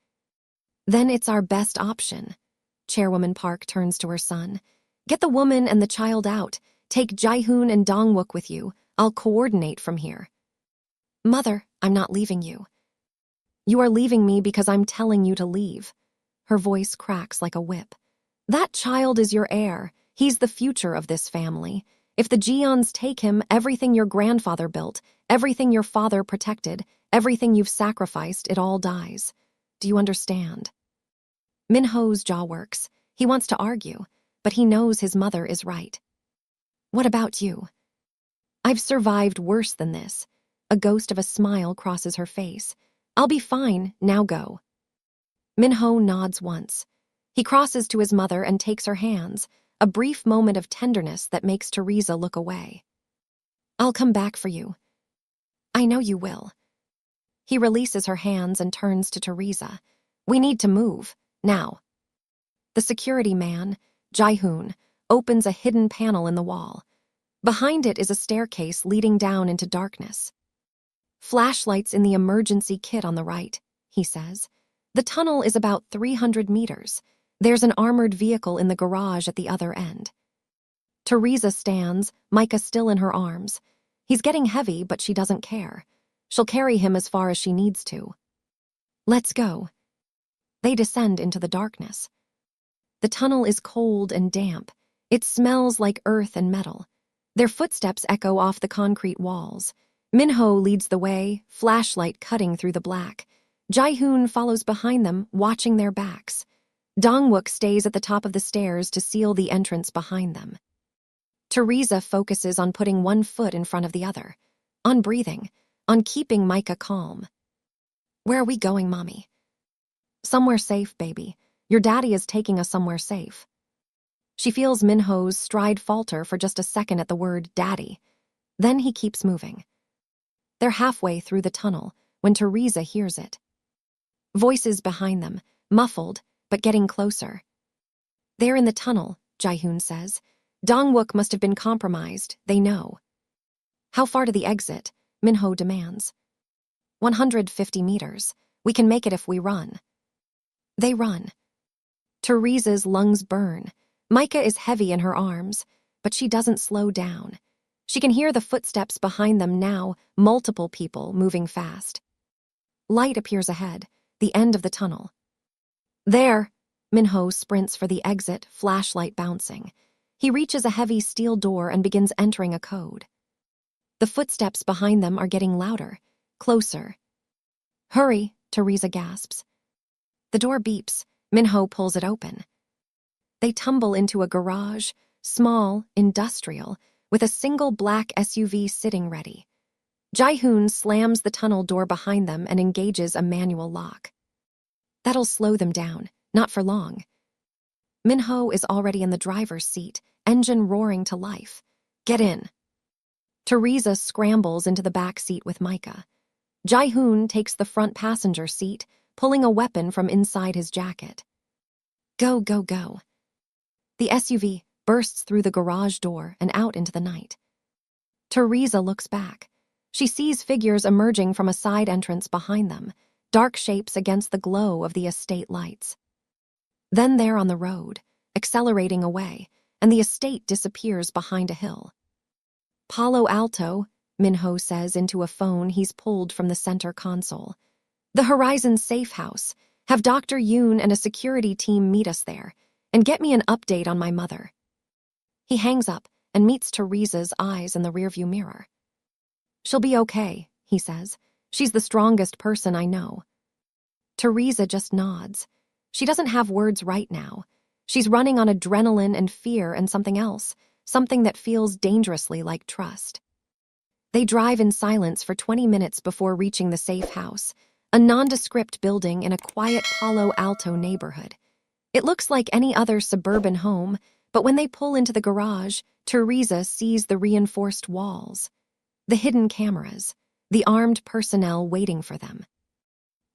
Then it's our best option. Chairwoman Park turns to her son. Get the woman and the child out. Take Jaehoon and Dongwook with you. I'll coordinate from here. Mother, I'm not leaving you. You are leaving me because I'm telling you to leave. Her voice cracks like a whip. That child is your heir. He's the future of this family. If the Geons take him, everything your grandfather built, everything your father protected, everything you've sacrificed, it all dies. Do you understand? Minho's jaw works. He wants to argue, but he knows his mother is right. What about you? I've survived worse than this. A ghost of a smile crosses her face. I'll be fine, now go. Minho nods once. He crosses to his mother and takes her hands, a brief moment of tenderness that makes Teresa look away. I'll come back for you. I know you will. He releases her hands and turns to Teresa. We need to move, now. The security man, Jaehoon, opens a hidden panel in the wall. Behind it is a staircase leading down into darkness. Flashlights in the emergency kit on the right, he says. The tunnel is about 300 meters. There's an armored vehicle in the garage at the other end. Teresa stands, Micah still in her arms. He's getting heavy, but she doesn't care. She'll carry him as far as she needs to. Let's go. They descend into the darkness. The tunnel is cold and damp. It smells like earth and metal. Their footsteps echo off the concrete walls. Minho leads the way, flashlight cutting through the black. Jaehoon follows behind them, watching their backs. Dongwook stays at the top of the stairs to seal the entrance behind them. Teresa focuses on putting one foot in front of the other, on breathing, on keeping Micah calm. Where are we going, Mommy? Somewhere safe, baby. Your daddy is taking us somewhere safe. She feels Minho's stride falter for just a second at the word daddy. Then he keeps moving. They're halfway through the tunnel when Teresa hears it. Voices behind them, muffled, but getting closer. They're in the tunnel, Jaehoon says. Dongwook must have been compromised, they know. How far to the exit? Minho demands. 150 meters. We can make it if we run. They run. Teresa's lungs burn. Micah is heavy in her arms, but she doesn't slow down. She can hear the footsteps behind them now, multiple people moving fast. Light appears ahead, the end of the tunnel. There! Minho sprints for the exit, flashlight bouncing. He reaches a heavy steel door and begins entering a code. The footsteps behind them are getting louder, closer. Hurry, Teresa gasps. The door beeps. Minho pulls it open. They tumble into a garage, small, industrial, with a single black SUV sitting ready. Jaehoon slams the tunnel door behind them and engages a manual lock. That'll slow them down, not for long. Minho is already in the driver's seat, engine roaring to life. Get in. Teresa scrambles into the back seat with Micah. Jaehoon takes the front passenger seat, pulling a weapon from inside his jacket. Go, go, go. The SUV bursts through the garage door and out into the night. Teresa looks back. She sees figures emerging from a side entrance behind them, dark shapes against the glow of the estate lights. Then they're on the road, accelerating away, and the estate disappears behind a hill. Palo Alto, Minho says into a phone he's pulled from the center console. The Horizon Safe House. Have Dr. Yoon and a security team meet us there, and get me an update on my mother. He hangs up and meets Teresa's eyes in the rearview mirror. "She'll be okay," he says. "She's the strongest person I know." Teresa just nods. She doesn't have words right now. She's running on adrenaline and fear and something else, something that feels dangerously like trust. They drive in silence for 20 minutes before reaching the safe house, a nondescript building in a quiet Palo Alto neighborhood. It looks like any other suburban home, but when they pull into the garage, Teresa sees the reinforced walls, the hidden cameras, the armed personnel waiting for them.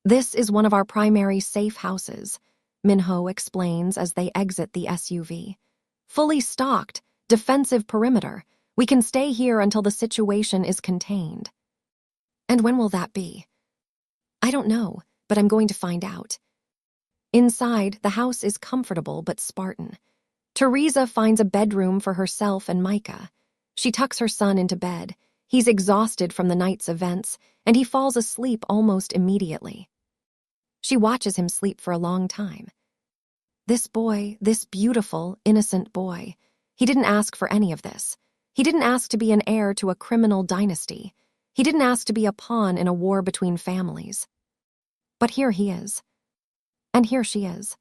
"This is one of our primary safe houses," Minho explains as they exit the SUV. "Fully stocked, defensive perimeter. We can stay here until the situation is contained." "And when will that be?" "I don't know, but I'm going to find out." Inside, the house is comfortable but Spartan. Teresa finds a bedroom for herself and Micah. She tucks her son into bed. He's exhausted from the night's events, and he falls asleep almost immediately. She watches him sleep for a long time. This boy, this beautiful, innocent boy, he didn't ask for any of this. He didn't ask to be an heir to a criminal dynasty. He didn't ask to be a pawn in a war between families. But here he is. And here she is.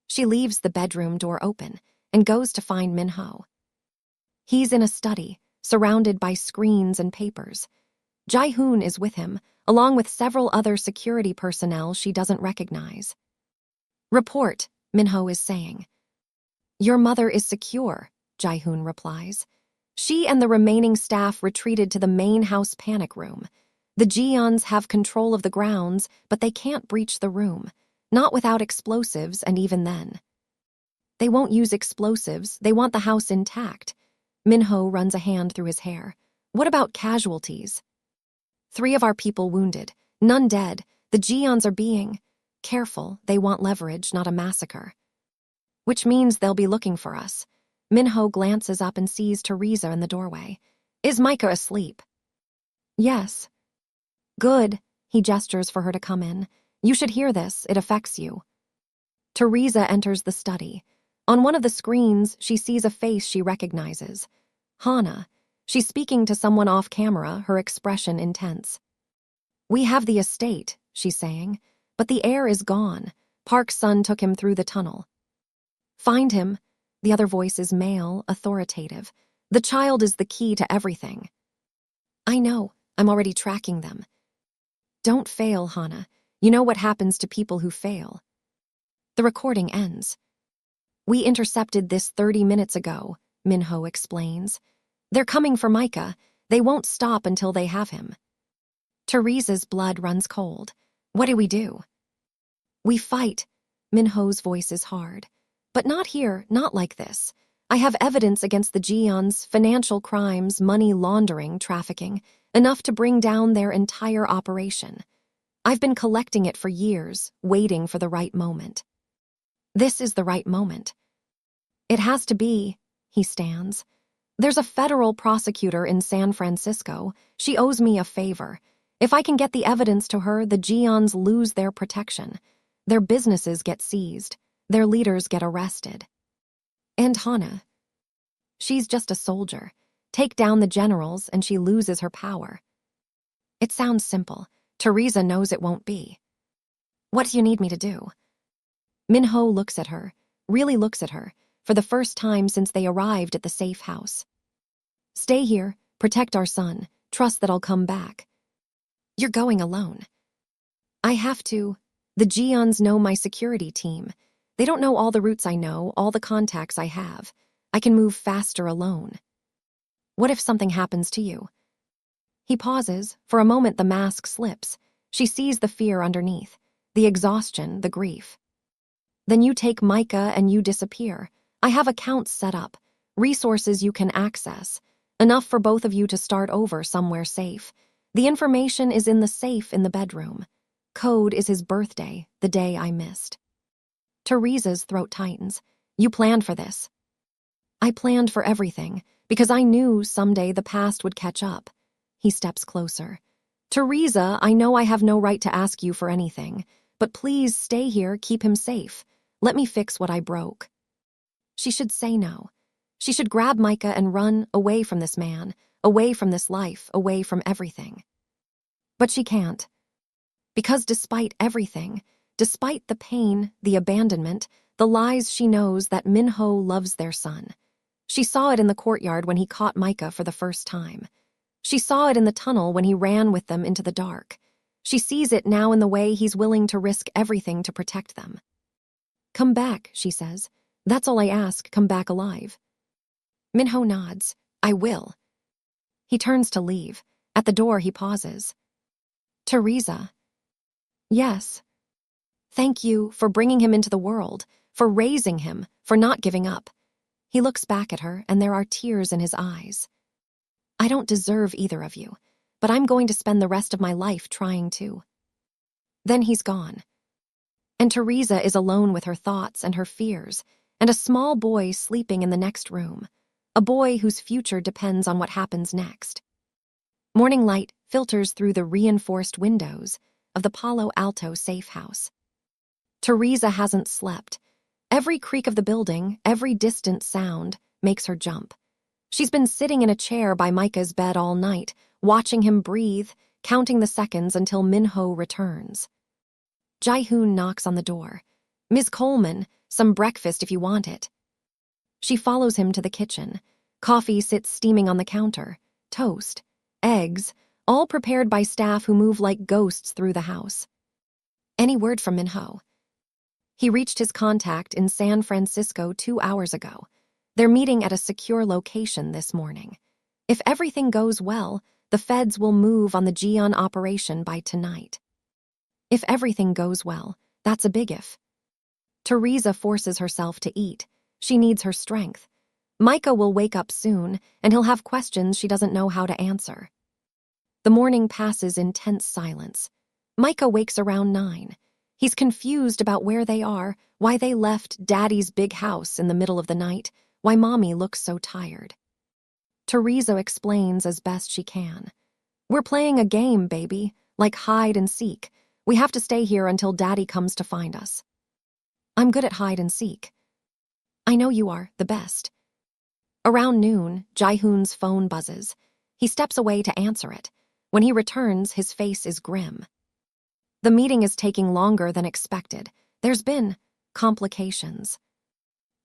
She leaves the bedroom door open and goes to find Minho. He's in a study, surrounded by screens and papers. Jae-hoon is with him, along with several other security personnel she doesn't recognize. "Report," Minho is saying. "Your mother is secure," Jae-hoon replies. She and the remaining staff retreated to the main house panic room. The Jeons have control of the grounds, but they can't breach the room. Not without explosives, and even then. They won't use explosives, they want the house intact. Minho runs a hand through his hair. "What about casualties?" "3 of our people wounded, none dead. The Jeons are being careful, they want leverage, not a massacre." "Which means they'll be looking for us." Minho glances up and sees Teresa in the doorway. "Is Micah asleep?" "Yes." "Good." He gestures for her to come in. "You should hear this, it affects you." Teresa enters the study. On one of the screens, she sees a face she recognizes. Hana. She's speaking to someone off camera, her expression intense. "We have the estate," she's saying, "but the heir is gone. Park's son took him through the tunnel." "Find him." The other voice is male, authoritative. "The child is the key to everything." "I know. I'm already tracking them." "Don't fail, Hana. You know what happens to people who fail." The recording ends. "We intercepted this 30 minutes ago," Minho explains. "They're coming for Micah. They won't stop until they have him." Teresa's blood runs cold. "What do we do?" "We fight." Minho's voice is hard. "But not here, not like this. I have evidence against the Jeons, financial crimes, money laundering, trafficking, enough to bring down their entire operation. I've been collecting it for years, waiting for the right moment. This is the right moment. It has to be." He stands. "There's a federal prosecutor in San Francisco. She owes me a favor. If I can get the evidence to her, the Jeons lose their protection. Their businesses get seized. Their leaders get arrested. And Hana. She's just a soldier. Take down the generals and she loses her power." It sounds simple. Teresa knows it won't be. "What do you need me to do?" Minho looks at her, really looks at her, for the first time since they arrived at the safe house. "Stay here, protect our son, trust that I'll come back." "You're going alone." "I have to. The Jeons know my security team. They don't know all the routes I know, all the contacts I have. I can move faster alone." "What if something happens to you?" He pauses. For a moment the mask slips. She sees the fear underneath, the exhaustion, the grief. "Then you take Micah and you disappear. I have accounts set up, resources you can access, enough for both of you to start over somewhere safe. The information is in the safe in the bedroom. Code is his birthday, the day I missed." Teresa's throat tightens. "You planned for this." "I planned for everything, because I knew someday the past would catch up." He steps closer. "Teresa, I know I have no right to ask you for anything, but please stay here, keep him safe. Let me fix what I broke." She should say no. She should grab Micah and run away from this man, away from this life, away from everything. But she can't. Because despite everything, despite the pain, the abandonment, the lies, she knows that Minho loves their son. She saw it in the courtyard when he caught Micah for the first time. She saw it in the tunnel when he ran with them into the dark. She sees it now in the way he's willing to risk everything to protect them. "Come back," she says. "That's all I ask, come back alive." Minho nods. "I will." He turns to leave. At the door, he pauses. "Teresa." "Yes." "Thank you for bringing him into the world, for raising him, for not giving up." He looks back at her, and there are tears in his eyes. "I don't deserve either of you, but I'm going to spend the rest of my life trying to." Then he's gone. And Teresa is alone with her thoughts and her fears, and a small boy sleeping in the next room, a boy whose future depends on what happens next. Morning light filters through the reinforced windows of the Palo Alto safe house. Teresa hasn't slept. Every creak of the building, every distant sound, makes her jump. She's been sitting in a chair by Micah's bed all night, watching him breathe, counting the seconds until Minho returns. Jae-hoon knocks on the door. "Ms. Coleman, some breakfast if you want it." She follows him to the kitchen. Coffee sits steaming on the counter. Toast, eggs, all prepared by staff who move like ghosts through the house. "Any word from Minho?" He reached his contact in San Francisco 2 hours ago. They're meeting at a secure location this morning. If everything goes well, the feds will move on the Gion operation by tonight. If everything goes well, that's a big if. Teresa forces herself to eat. She needs her strength. Micah will wake up soon, and he'll have questions she doesn't know how to answer. The morning passes in tense silence. Micah wakes around 9. He's confused about where they are, why they left Daddy's big house in the middle of the night, why Mommy looks so tired. Teresa explains as best she can. "We're playing a game, baby, like hide and seek. We have to stay here until Daddy comes to find us." "I'm good at hide and seek." "I know you are, the best." Around noon, Jae-hoon's phone buzzes. He steps away to answer it. When he returns, his face is grim. The meeting is taking longer than expected. There's been complications.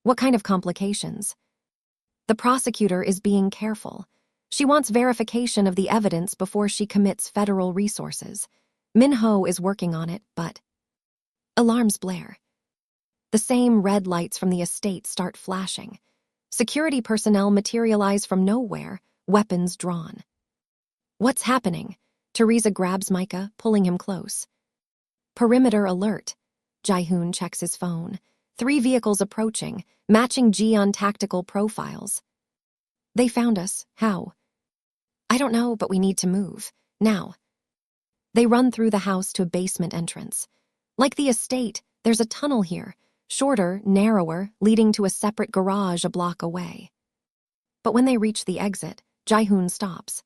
What kind of complications? The prosecutor is being careful. She wants verification of the evidence before she commits federal resources. Minho is working on it, but... Alarms blare. The same red lights from the estate start flashing. Security personnel materialize from nowhere, weapons drawn. "What's happening?" Teresa grabs Micah, pulling him close. "Perimeter alert." Jae-hoon checks his phone. 3 vehicles approaching, matching Gion tactical profiles. "They found us. How?" "I don't know, but we need to move. Now." They run through the house to a basement entrance. Like the estate, there's a tunnel here, shorter, narrower, leading to a separate garage a block away. But when they reach the exit, Jae-hoon stops.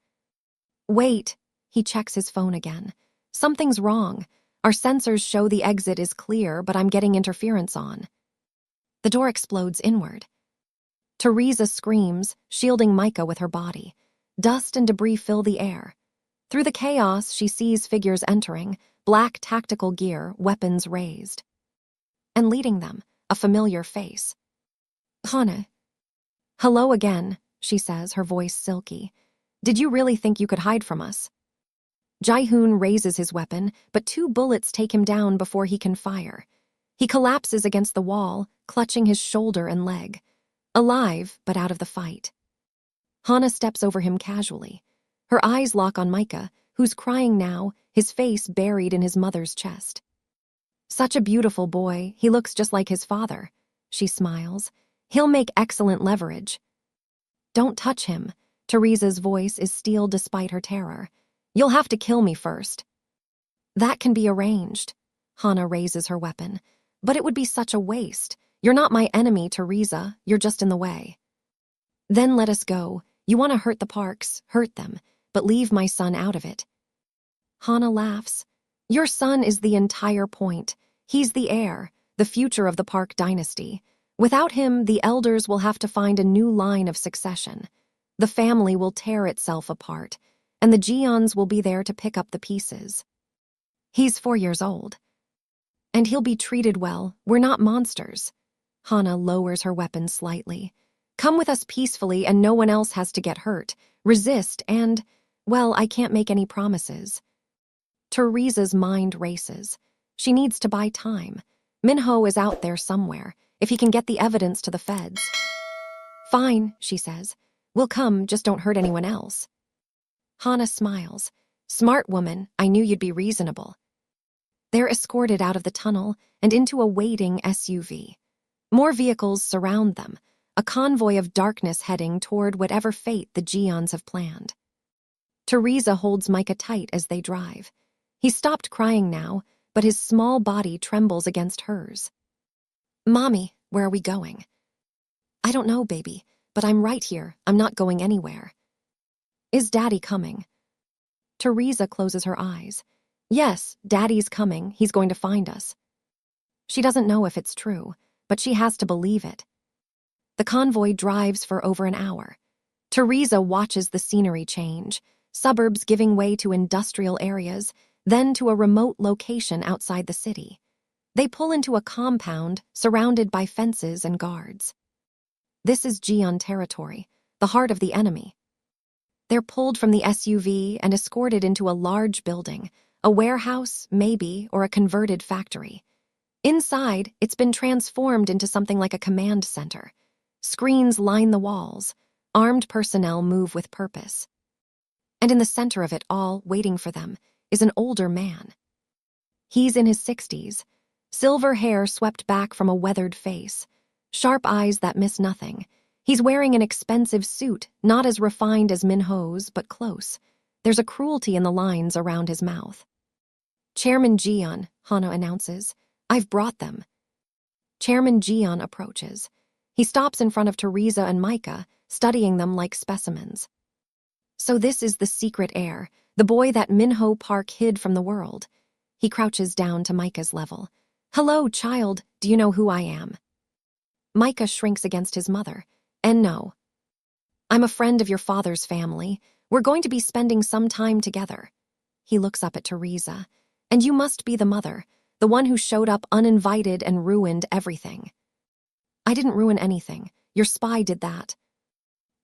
"Wait." He checks his phone again. "Something's wrong. Our sensors show the exit is clear, but I'm getting interference on." The door explodes inward. Teresa screams, shielding Micah with her body. Dust and debris fill the air. Through the chaos, she sees figures entering, black tactical gear, weapons raised. And leading them, a familiar face. "Hana." "Hello again," she says, her voice silky. "Did you really think you could hide from us?" Jae-hoon raises his weapon, but 2 bullets take him down before he can fire. He collapses against the wall, clutching his shoulder and leg. Alive, but out of the fight. Hana steps over him casually. Her eyes lock on Micah, who's crying now, his face buried in his mother's chest. "Such a beautiful boy, he looks just like his father." She smiles. "He'll make excellent leverage." "Don't touch him." Teresa's voice is steel despite her terror. "You'll have to kill me first." "That can be arranged." Hana raises her weapon. "But it would be such a waste. You're not my enemy, Teresa. You're just in the way." "Then let us go. You want to hurt the Parks, hurt them, but leave my son out of it." Hana laughs. "Your son is the entire point. He's the heir, the future of the Park dynasty. Without him, the elders will have to find a new line of succession. The family will tear itself apart, and the Geons will be there to pick up the pieces. He's 4 years old. And he'll be treated well. We're not monsters. Hana lowers her weapon slightly. Come with us peacefully and no one else has to get hurt. Resist and, well, I can't make any promises. Teresa's mind races. She needs to buy time. Minho is out there somewhere, if he can get the evidence to the feds. Fine, she says. We'll come, just don't hurt anyone else. Hana smiles. Smart woman, I knew you'd be reasonable. They're escorted out of the tunnel and into a waiting SUV. More vehicles surround them, a convoy of darkness heading toward whatever fate the Geons have planned. Teresa holds Micah tight as they drive. He's stopped crying now, but his small body trembles against hers. Mommy, where are we going? I don't know, baby, but I'm right here. I'm not going anywhere. Is Daddy coming? Teresa closes her eyes. Yes, Daddy's coming. He's going to find us. She doesn't know if it's true, but she has to believe it. The convoy drives for over an hour. Teresa watches the scenery change, suburbs giving way to industrial areas, then to a remote location outside the city. They pull into a compound surrounded by fences and guards. This is Geon territory, the heart of the enemy. They're pulled from the SUV and escorted into a large building, a warehouse, maybe, or a converted factory. Inside, it's been transformed into something like a command center. Screens line the walls. Armed personnel move with purpose. And in the center of it all, waiting for them, is an older man. He's in his 60s, silver hair swept back from a weathered face, sharp eyes that miss nothing. He's wearing an expensive suit, not as refined as Minho's, but close. There's a cruelty in the lines around his mouth. Chairman Geon, Hana announces. I've brought them. Chairman Geon approaches. He stops in front of Teresa and Micah, studying them like specimens. So this is the secret heir, the boy that Minho Park hid from the world. He crouches down to Micah's level. Hello, child, do you know who I am? Micah shrinks against his mother. And no. I'm a friend of your father's family. We're going to be spending some time together. He looks up at Teresa. And you must be the mother, the one who showed up uninvited and ruined everything. I didn't ruin anything. Your spy did that.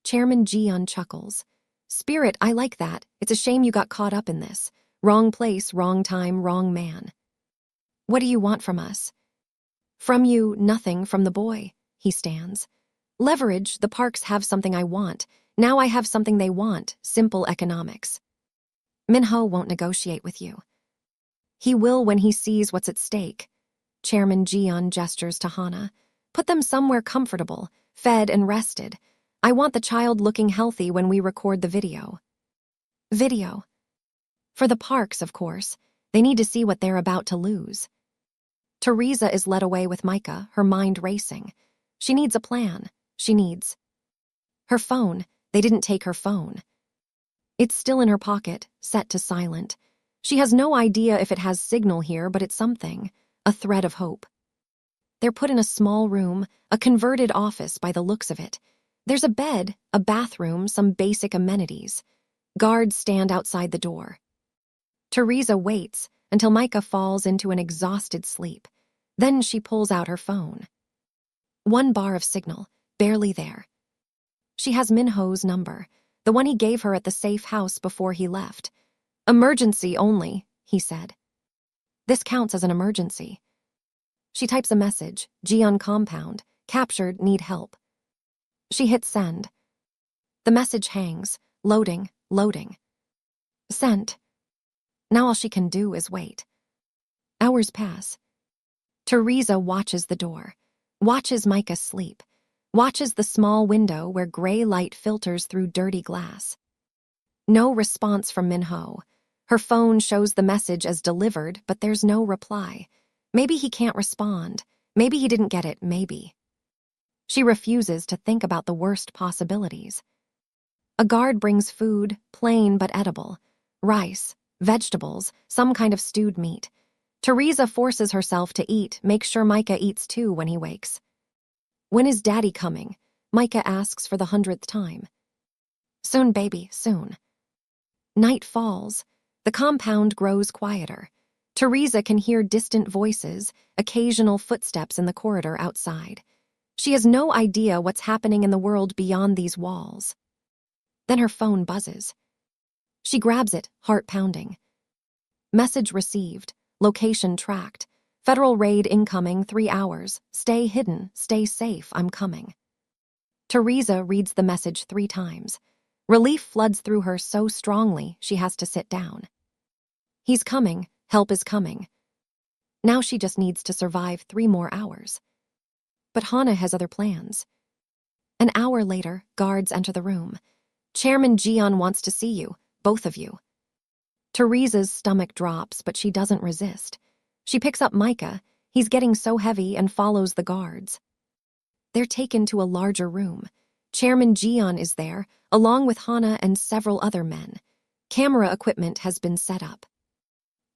Chairman Geon chuckles. Spirit, I like that. It's a shame you got caught up in this. Wrong place, wrong time, wrong man. What do you want from us? From you, nothing. From the boy. He stands. Leverage, the parks have something I want. Now I have something they want. Simple economics. Minho won't negotiate with you. He will when he sees what's at stake. Chairman Geon gestures to Hana. Put them somewhere comfortable, fed and rested. I want the child looking healthy when we record the video. Video. For the parks, of course. They need to see what they're about to lose. Teresa is led away with Micah, her mind racing. She needs a plan. She needs her phone. They didn't take her phone. It's still in her pocket, set to silent. She has no idea if it has signal here, but it's something, a thread of hope. They're put in a small room, a converted office by the looks of it. There's a bed, a bathroom, some basic amenities. Guards stand outside the door. Teresa waits until Micah falls into an exhausted sleep. Then she pulls out her phone. 1 bar of signal, barely there. She has Minho's number, the one he gave her at the safe house before he left. Emergency only, he said. This counts as an emergency. She types a message, Geon compound, captured, need help. She hits send. The message hangs, loading, loading. Sent. Now all she can do is wait. Hours pass. Teresa watches the door, watches Micah sleep, watches the small window where gray light filters through dirty glass. No response from Minho. Her phone shows the message as delivered, but there's no reply. Maybe he can't respond. Maybe he didn't get it, maybe. She refuses to think about the worst possibilities. A guard brings food, plain but edible. Rice, vegetables, some kind of stewed meat. Teresa forces herself to eat, makes sure Micah eats too when he wakes. When is Daddy coming? Micah asks for the 100th time. Soon, baby, soon. Night falls. The compound grows quieter. Teresa can hear distant voices, occasional footsteps in the corridor outside. She has no idea what's happening in the world beyond these walls. Then her phone buzzes. She grabs it, heart pounding. Message received. Location tracked. Federal raid incoming 3 hours. Stay hidden, stay safe, I'm coming. Teresa reads the message 3 times. Relief floods through her so strongly she has to sit down. He's coming, help is coming. Now she just needs to survive 3 more hours. But Hannah has other plans. An hour later, guards enter the room. Chairman Gian wants to see you, both of you. Teresa's stomach drops, but she doesn't resist. She picks up Micah. He's getting so heavy and follows the guards. They're taken to a larger room. Chairman Gian is there, along with Hannah and several other men. Camera equipment has been set up.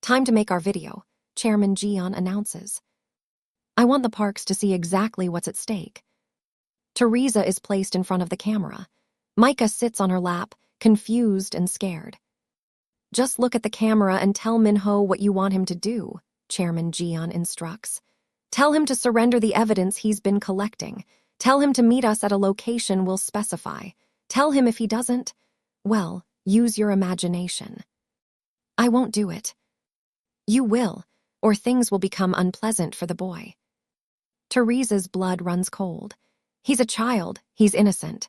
Time to make our video, Chairman Gian announces. I want the Parks to see exactly what's at stake. Teresa is placed in front of the camera. Micah sits on her lap, confused and scared. Just look at the camera and tell Minho what you want him to do, Chairman Gian instructs. Tell him to surrender the evidence he's been collecting. Tell him to meet us at a location we'll specify. Tell him if he doesn't, well, use your imagination. I won't do it. You will, or things will become unpleasant for the boy. Teresa's blood runs cold. He's a child, he's innocent.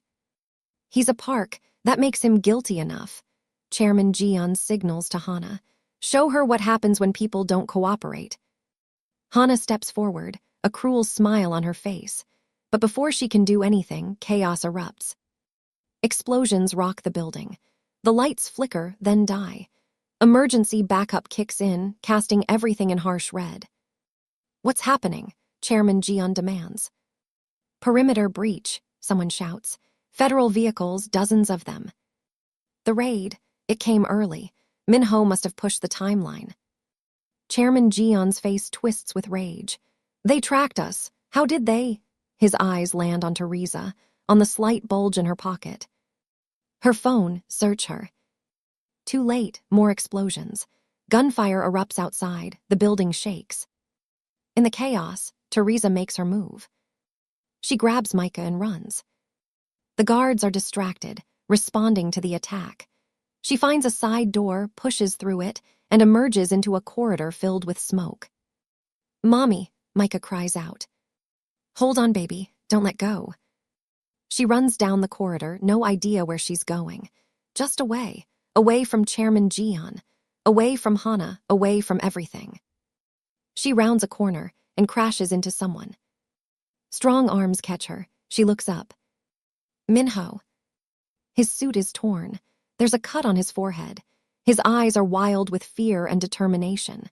He's a Park, that makes him guilty enough. Chairman Gian signals to Hannah. Show her what happens when people don't cooperate. Hannah steps forward, a cruel smile on her face. But before she can do anything, chaos erupts. Explosions rock the building. The lights flicker, then die. Emergency backup kicks in, casting everything in harsh red. What's happening? Chairman Gian demands. Perimeter breach, someone shouts. Federal vehicles, dozens of them. The raid, it came early. Minho must have pushed the timeline. Chairman Gian's face twists with rage. They tracked us. How did they? His eyes land on Teresa, on the slight bulge in her pocket. Her phone, search her. Too late, more explosions. Gunfire erupts outside, the building shakes. In the chaos, Teresa makes her move. She grabs Micah and runs. The guards are distracted, responding to the attack. She finds a side door, pushes through it, and emerges into a corridor filled with smoke. Mommy, Micah cries out. Hold on, baby, don't let go. She runs down the corridor, no idea where she's going. Just away, away from Chairman Gian, away from Hannah, away from everything. She rounds a corner and crashes into someone. Strong arms catch her. She looks up. Minho. His suit is torn. There's a cut on his forehead. His eyes are wild with fear and determination.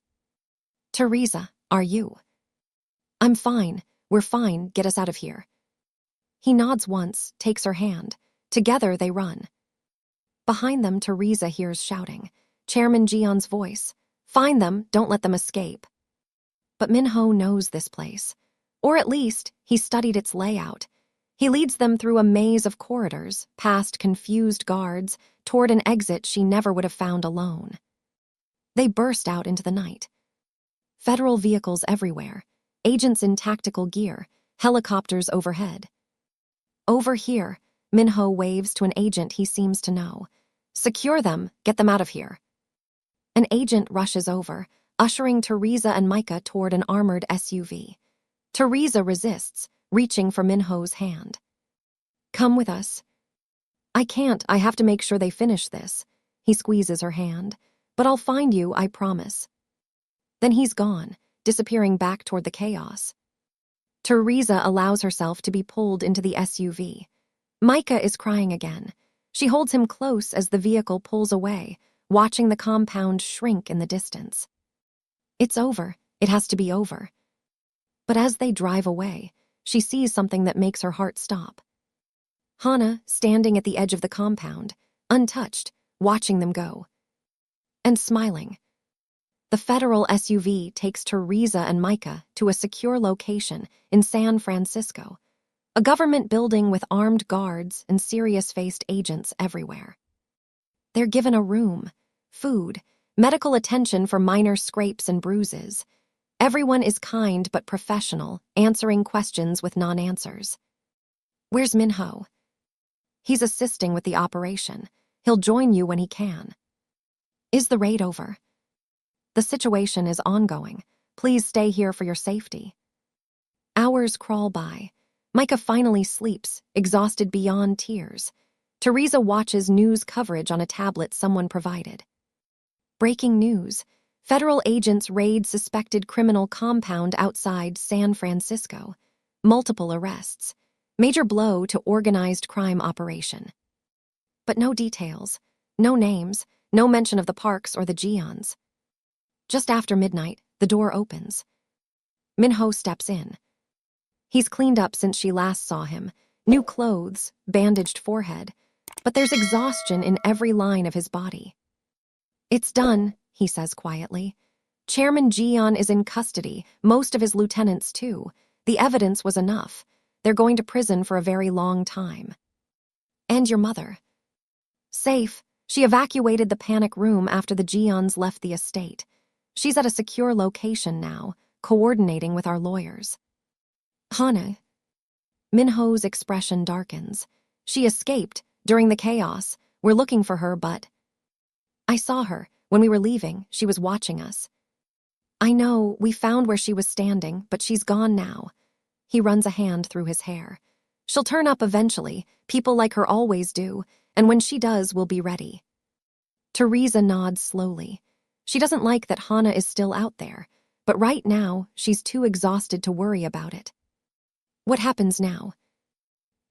Teresa, are you? I'm fine. We're fine. Get us out of here. He nods once, takes her hand. Together they run. Behind them, Teresa hears shouting. Chairman Gian's voice. Find them, don't let them escape. But Minho knows this place. Or at least, he studied its layout. He leads them through a maze of corridors, past confused guards, toward an exit she never would have found alone. They burst out into the night. Federal vehicles everywhere, agents in tactical gear, helicopters overhead. Over here, Minho waves to an agent he seems to know. Secure them, get them out of here. An agent rushes over, ushering Teresa and Micah toward an armored SUV. Teresa resists, reaching for Minho's hand. Come with us. I can't, I have to make sure they finish this. He squeezes her hand. But I'll find you, I promise. Then he's gone, disappearing back toward the chaos. Teresa allows herself to be pulled into the SUV. Micah is crying again. She holds him close as the vehicle pulls away, watching the compound shrink in the distance. It's over. It has to be over. But as they drive away, she sees something that makes her heart stop. Hannah, standing at the edge of the compound, untouched, watching them go. And smiling. The federal SUV takes Teresa and Micah to a secure location in San Francisco. A government building with armed guards and serious-faced agents everywhere. They're given a room, food, medical attention for minor scrapes and bruises. Everyone is kind but professional, answering questions with non-answers. Where's Minho? He's assisting with the operation. He'll join you when he can. Is the raid over? The situation is ongoing. Please stay here for your safety. Hours crawl by. Micah finally sleeps, exhausted beyond tears. Teresa watches news coverage on a tablet someone provided. Breaking news. Federal agents raid suspected criminal compound outside San Francisco. Multiple arrests. Major blow to organized crime operation. But no details, no names, no mention of the Parks or the Gions. Just after midnight, the door opens. Minho steps in. He's cleaned up since she last saw him. New clothes, bandaged forehead. But there's exhaustion in every line of his body. It's done, he says quietly. Chairman Gion is in custody, most of his lieutenants too. The evidence was enough. They're going to prison for a very long time. And your mother? Safe. She evacuated the panic room after the Gions left the estate. She's at a secure location now, coordinating with our lawyers. Hana. Minho's expression darkens. She escaped during the chaos. We're looking for her, but... I saw her. When we were leaving, she was watching us. I know, we found where she was standing, but she's gone now. He runs a hand through his hair. She'll turn up eventually. People like her always do, and when she does, we'll be ready. Teresa nods slowly. She doesn't like that Hana is still out there, but right now, she's too exhausted to worry about it. What happens now?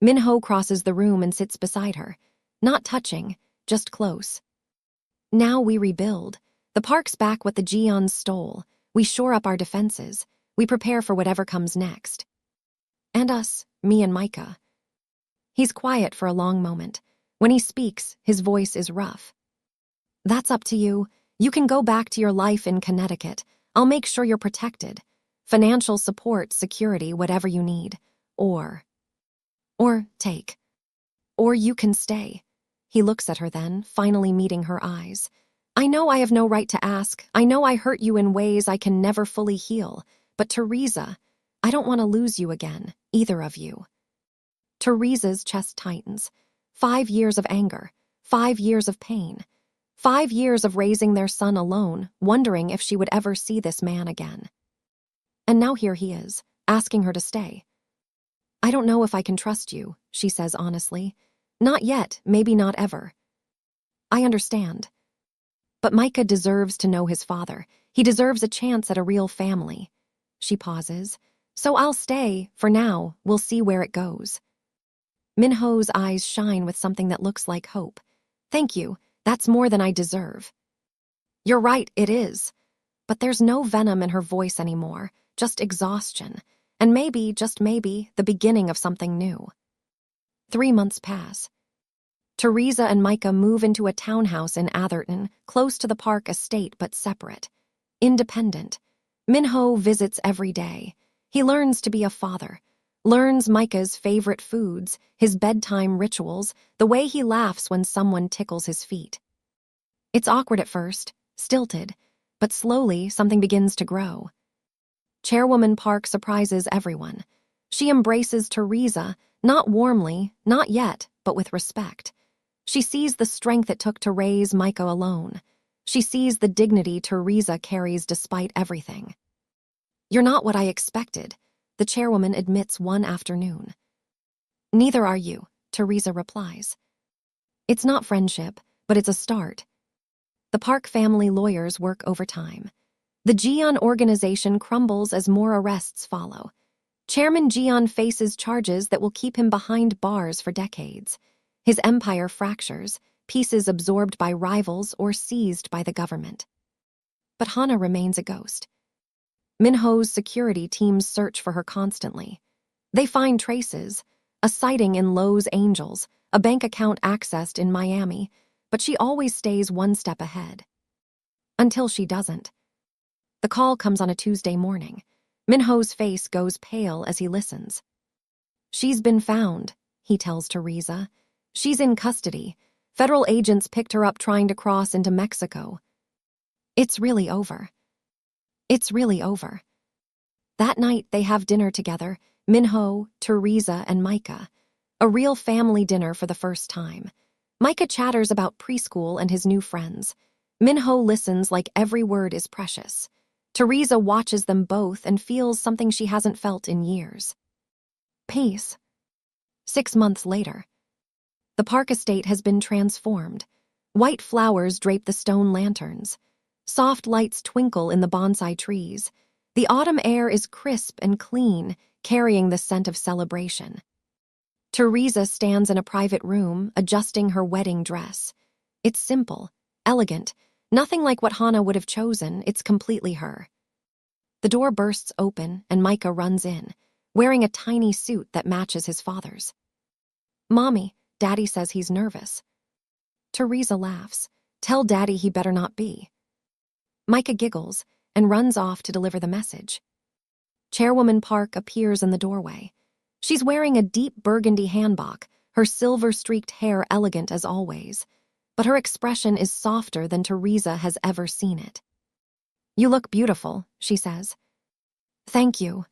Minho crosses the room and sits beside her. Not touching, just close. Now we rebuild. The park's back what the Gions stole. We shore up our defenses. We prepare for whatever comes next. And us, me and Micah. He's quiet for a long moment. When he speaks, his voice is rough. That's up to you. You can go back to your life in Connecticut. I'll make sure you're protected. Financial support, security, whatever you need. Or take. Or you can stay. He looks at her then, finally meeting her eyes. I know I have no right to ask. I know I hurt you in ways I can never fully heal. But Teresa, I don't want to lose you again, either of you. Teresa's chest tightens. 5 years of anger. 5 years of pain. 5 years of raising their son alone, wondering if she would ever see this man again. And now here he is, asking her to stay. I don't know if I can trust you, she says honestly. Not yet, maybe not ever. I understand. But Micah deserves to know his father. He deserves a chance at a real family. She pauses. So I'll stay, for now. We'll see where it goes. Minho's eyes shine with something that looks like hope. Thank you. That's more than I deserve. You're right, it is. But there's no venom in her voice anymore, just exhaustion. And maybe, just maybe, the beginning of something new. 3 months pass. Teresa and Micah move into a townhouse in Atherton, close to the park estate but separate. Independent. Minho visits every day. He learns to be a father. Learns Micah's favorite foods, his bedtime rituals, the way he laughs when someone tickles his feet. It's awkward at first, stilted, but slowly something begins to grow. Chairwoman Park surprises everyone. She embraces Teresa, not warmly, not yet, but with respect. She sees the strength it took to raise Micah alone. She sees the dignity Teresa carries despite everything. You're not what I expected, the chairwoman admits one afternoon. Neither are you, Teresa replies. It's not friendship, but it's a start. The Park family lawyers work overtime. The Gion organization crumbles as more arrests follow. Chairman Gion faces charges that will keep him behind bars for decades. His empire fractures, pieces absorbed by rivals or seized by the government. But Hana remains a ghost. Minho's security teams search for her constantly. They find traces, a sighting in Lowe's Angels, a bank account accessed in Miami, but she always stays one step ahead. Until she doesn't. The call comes on a Tuesday morning. Minho's face goes pale as he listens. She's been found, he tells Teresa. She's in custody. Federal agents picked her up trying to cross into Mexico. It's really over. It's really over. That night, they have dinner together, Minho, Teresa, and Micah. A real family dinner for the first time. Micah chatters about preschool and his new friends. Minho listens like every word is precious. Teresa watches them both and feels something she hasn't felt in years. Peace. 6 months later. The park estate has been transformed. White flowers drape the stone lanterns. Soft lights twinkle in the bonsai trees. The autumn air is crisp and clean, carrying the scent of celebration. Teresa stands in a private room, adjusting her wedding dress. It's simple, elegant, nothing like what Hannah would have chosen. It's completely her. The door bursts open and Micah runs in, wearing a tiny suit that matches his father's. Mommy, Daddy says he's nervous. Teresa laughs. Tell Daddy he better not be. Micah giggles and runs off to deliver the message. Chairwoman Park appears in the doorway. She's wearing a deep burgundy hanbok, her silver-streaked hair elegant as always. But her expression is softer than Teresa has ever seen it. You look beautiful, she says. Thank you.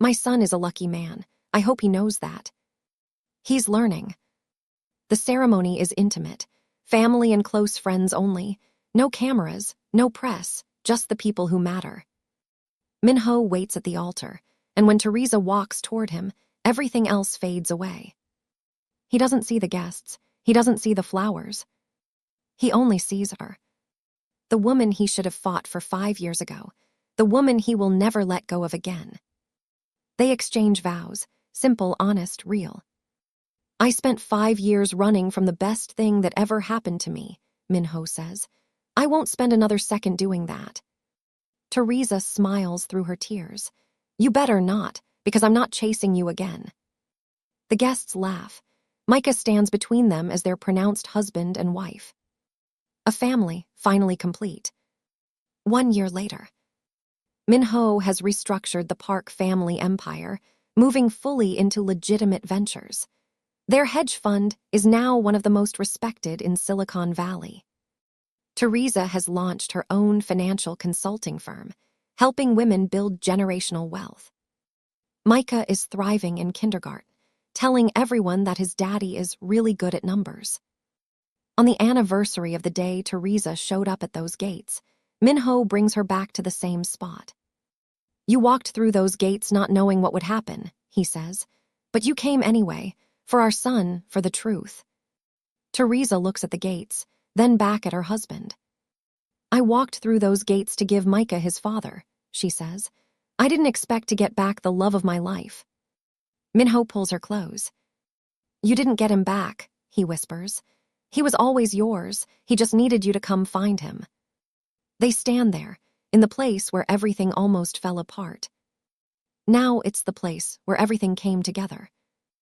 My son is a lucky man. I hope he knows that. He's learning. The ceremony is intimate. Family and close friends only. No cameras, no press, just the people who matter. Minho waits at the altar, and when Teresa walks toward him, everything else fades away. He doesn't see the guests. He doesn't see the flowers. He only sees her. The woman he should have fought for 5 years ago. The woman he will never let go of again. They exchange vows, simple, honest, real. I spent 5 years running from the best thing that ever happened to me, Minho says. I won't spend another second doing that. Teresa smiles through her tears. You better not, because I'm not chasing you again. The guests laugh. Micah stands between them as their pronounced husband and wife. A family, finally complete. 1 year later. Minho has restructured the Park family empire, moving fully into legitimate ventures. Their hedge fund is now one of the most respected in Silicon Valley. Teresa has launched her own financial consulting firm, helping women build generational wealth. Micah is thriving in kindergarten, telling everyone that his daddy is really good at numbers. On the anniversary of the day Teresa showed up at those gates, Minho brings her back to the same spot. You walked through those gates not knowing what would happen, he says, but you came anyway, for our son, for the truth. Teresa looks at the gates, then back at her husband. I walked through those gates to give Micah his father, she says. I didn't expect to get back the love of my life. Minho pulls her close. You didn't get him back, he whispers. He was always yours. He just needed you to come find him. They stand there, in the place where everything almost fell apart. Now it's the place where everything came together.